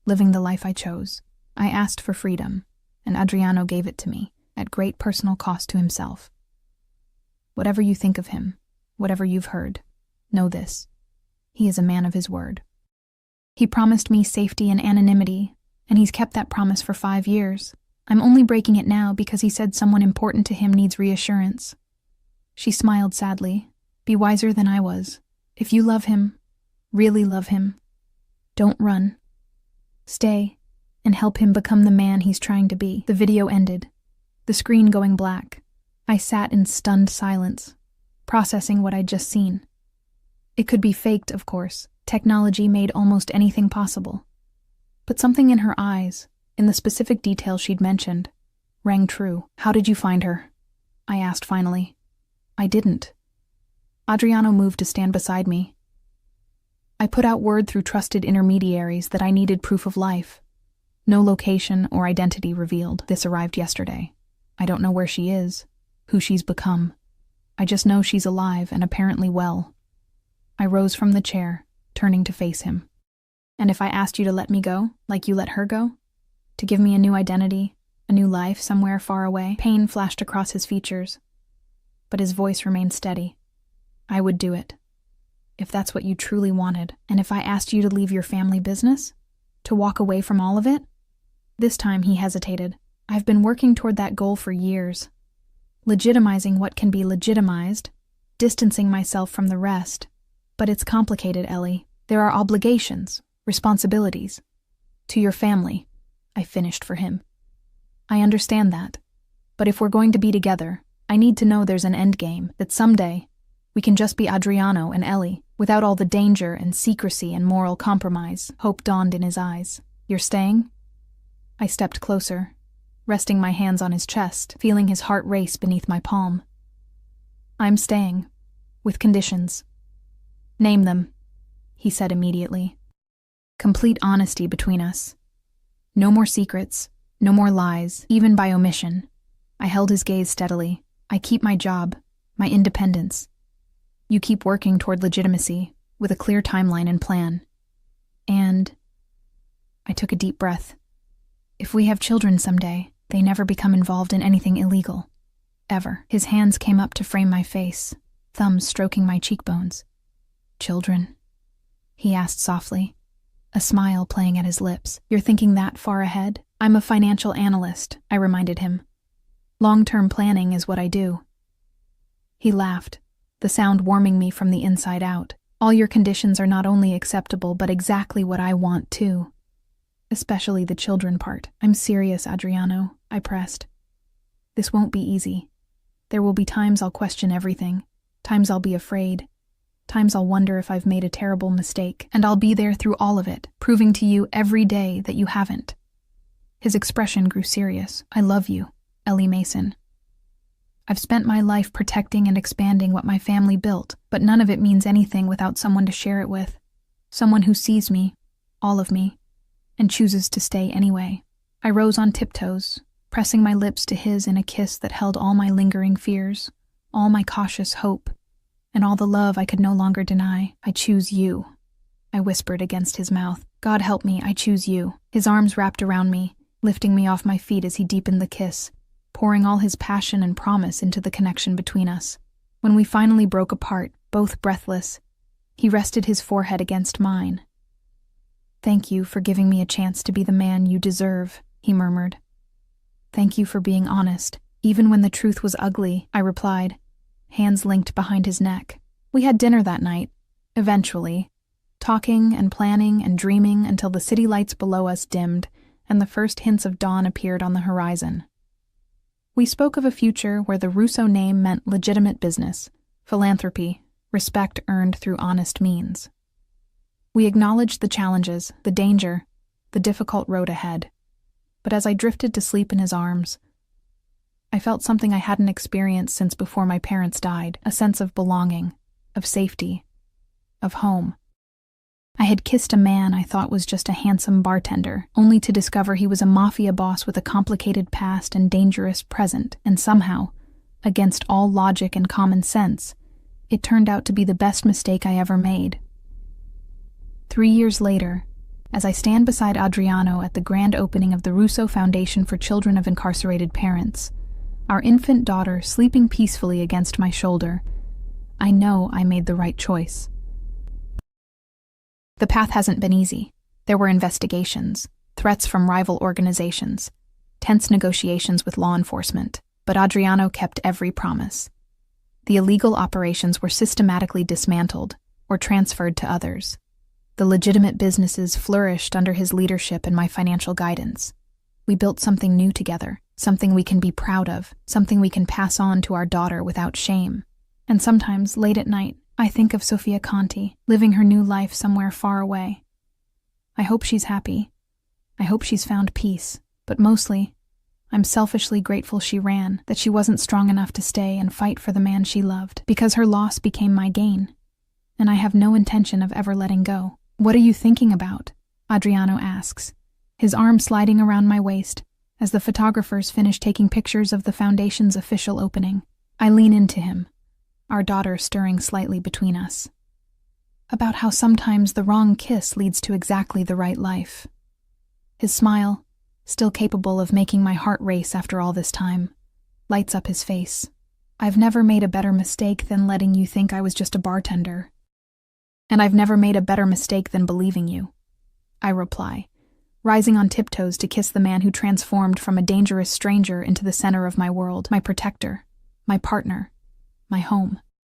living the life I chose. I asked for freedom, and Adriano gave it to me, at great personal cost to himself. Whatever you think of him, whatever you've heard, know this. He is a man of his word. He promised me safety and anonymity, and he's kept that promise for 5 years. I'm only breaking it now because he said someone important to him needs reassurance." She smiled sadly. "Be wiser than I was. If you love him, really love him, don't run. Stay and help him become the man he's trying to be." The video ended, the screen going black. I sat in stunned silence, processing what I'd just seen. It could be faked, of course. Technology made almost anything possible. But something in her eyes, in the specific details she'd mentioned, rang true. "How did you find her?" I asked finally. "I didn't." Adriano moved to stand beside me. "I put out word through trusted intermediaries that I needed proof of life. No location or identity revealed. This arrived yesterday. I don't know where she is, who she's become. I just know she's alive and apparently well." I rose from the chair, turning to face him. "And if I asked you to let me go, like you let her go? To give me a new identity, a new life somewhere far away?" Pain flashed across his features, but his voice remained steady. "I would do it, if that's what you truly wanted. And if I asked you to leave your family business? To walk away from all of it?" This time he hesitated. "I've been working toward that goal for years. Legitimizing what can be legitimized, distancing myself from the rest. But it's complicated, Ellie. There are obligations, responsibilities. To your family," I finished for him. "I understand that. But if we're going to be together, I need to know there's an endgame, that someday we can just be Adriano and Ellie, without all the danger and secrecy and moral compromise." Hope dawned in his eyes. "You're staying?" I stepped closer, resting my hands on his chest, feeling his heart race beneath my palm. "I'm staying, with conditions." "Name them," he said immediately. "Complete honesty between us. No more secrets, no more lies, even by omission." I held his gaze steadily. "I keep my job, my independence. You keep working toward legitimacy, with a clear timeline and plan. And..." I took a deep breath. "If we have children someday, they never become involved in anything illegal. Ever." His hands came up to frame my face, thumbs stroking my cheekbones. "Children?" he asked softly, a smile playing at his lips. "You're thinking that far ahead?" "I'm a financial analyst," I reminded him. "Long-term planning is what I do." He laughed, the sound warming me from the inside out. "All your conditions are not only acceptable, but exactly what I want too. Especially the children part." "I'm serious, Adriano," I pressed. "This won't be easy. There will be times I'll question everything, times I'll be afraid. Times I'll wonder if I've made a terrible mistake, and I'll be there through all of it, proving to you every day that you haven't." His expression grew serious. "I love you, Ellie Mason. I've spent my life protecting and expanding what my family built, but none of it means anything without someone to share it with. Someone who sees me, all of me, and chooses to stay anyway." I rose on tiptoes, pressing my lips to his in a kiss that held all my lingering fears, all my cautious hope, and all the love I could no longer deny. "I choose you," I whispered against his mouth. "God help me, I choose you." His arms wrapped around me, lifting me off my feet as he deepened the kiss, pouring all his passion and promise into the connection between us. When we finally broke apart, both breathless, he rested his forehead against mine. "Thank you for giving me a chance to be the man you deserve," he murmured. "Thank you for being honest, even when the truth was ugly," I replied, hands linked behind his neck. We had dinner that night, eventually, talking and planning and dreaming until the city lights below us dimmed and the first hints of dawn appeared on the horizon. We spoke of a future where the Russo name meant legitimate business, philanthropy, respect earned through honest means. We acknowledged the challenges, the danger, the difficult road ahead. But as I drifted to sleep in his arms, I felt something I hadn't experienced since before my parents died, a sense of belonging, of safety, of home. I had kissed a man I thought was just a handsome bartender, only to discover he was a mafia boss with a complicated past and dangerous present, and somehow, against all logic and common sense, it turned out to be the best mistake I ever made. 3 years later, as I stand beside Adriano at the grand opening of the Russo Foundation for Children of Incarcerated Parents, our infant daughter sleeping peacefully against my shoulder, I know I made the right choice. The path hasn't been easy. There were investigations, threats from rival organizations, tense negotiations with law enforcement, but Adriano kept every promise. The illegal operations were systematically dismantled or transferred to others. The legitimate businesses flourished under his leadership and my financial guidance. We built something new together, something we can be proud of, something we can pass on to our daughter without shame. And sometimes, late at night, I think of Sofia Conti, living her new life somewhere far away. I hope she's happy. I hope she's found peace. But mostly, I'm selfishly grateful she ran, that she wasn't strong enough to stay and fight for the man she loved, because her loss became my gain. And I have no intention of ever letting go. "What are you thinking about?" Adriano asks, his arm sliding around my waist as the photographers finish taking pictures of the foundation's official opening. I lean into him, our daughter stirring slightly between us. About how sometimes the wrong kiss leads to exactly the right life. His smile, still capable of making my heart race after all this time, lights up his face. "I've never made a better mistake than letting you think I was just a bartender. And I've never made a better mistake than believing you," I reply, rising on tiptoes to kiss the man who transformed from a dangerous stranger into the center of my world, my protector, my partner, my home.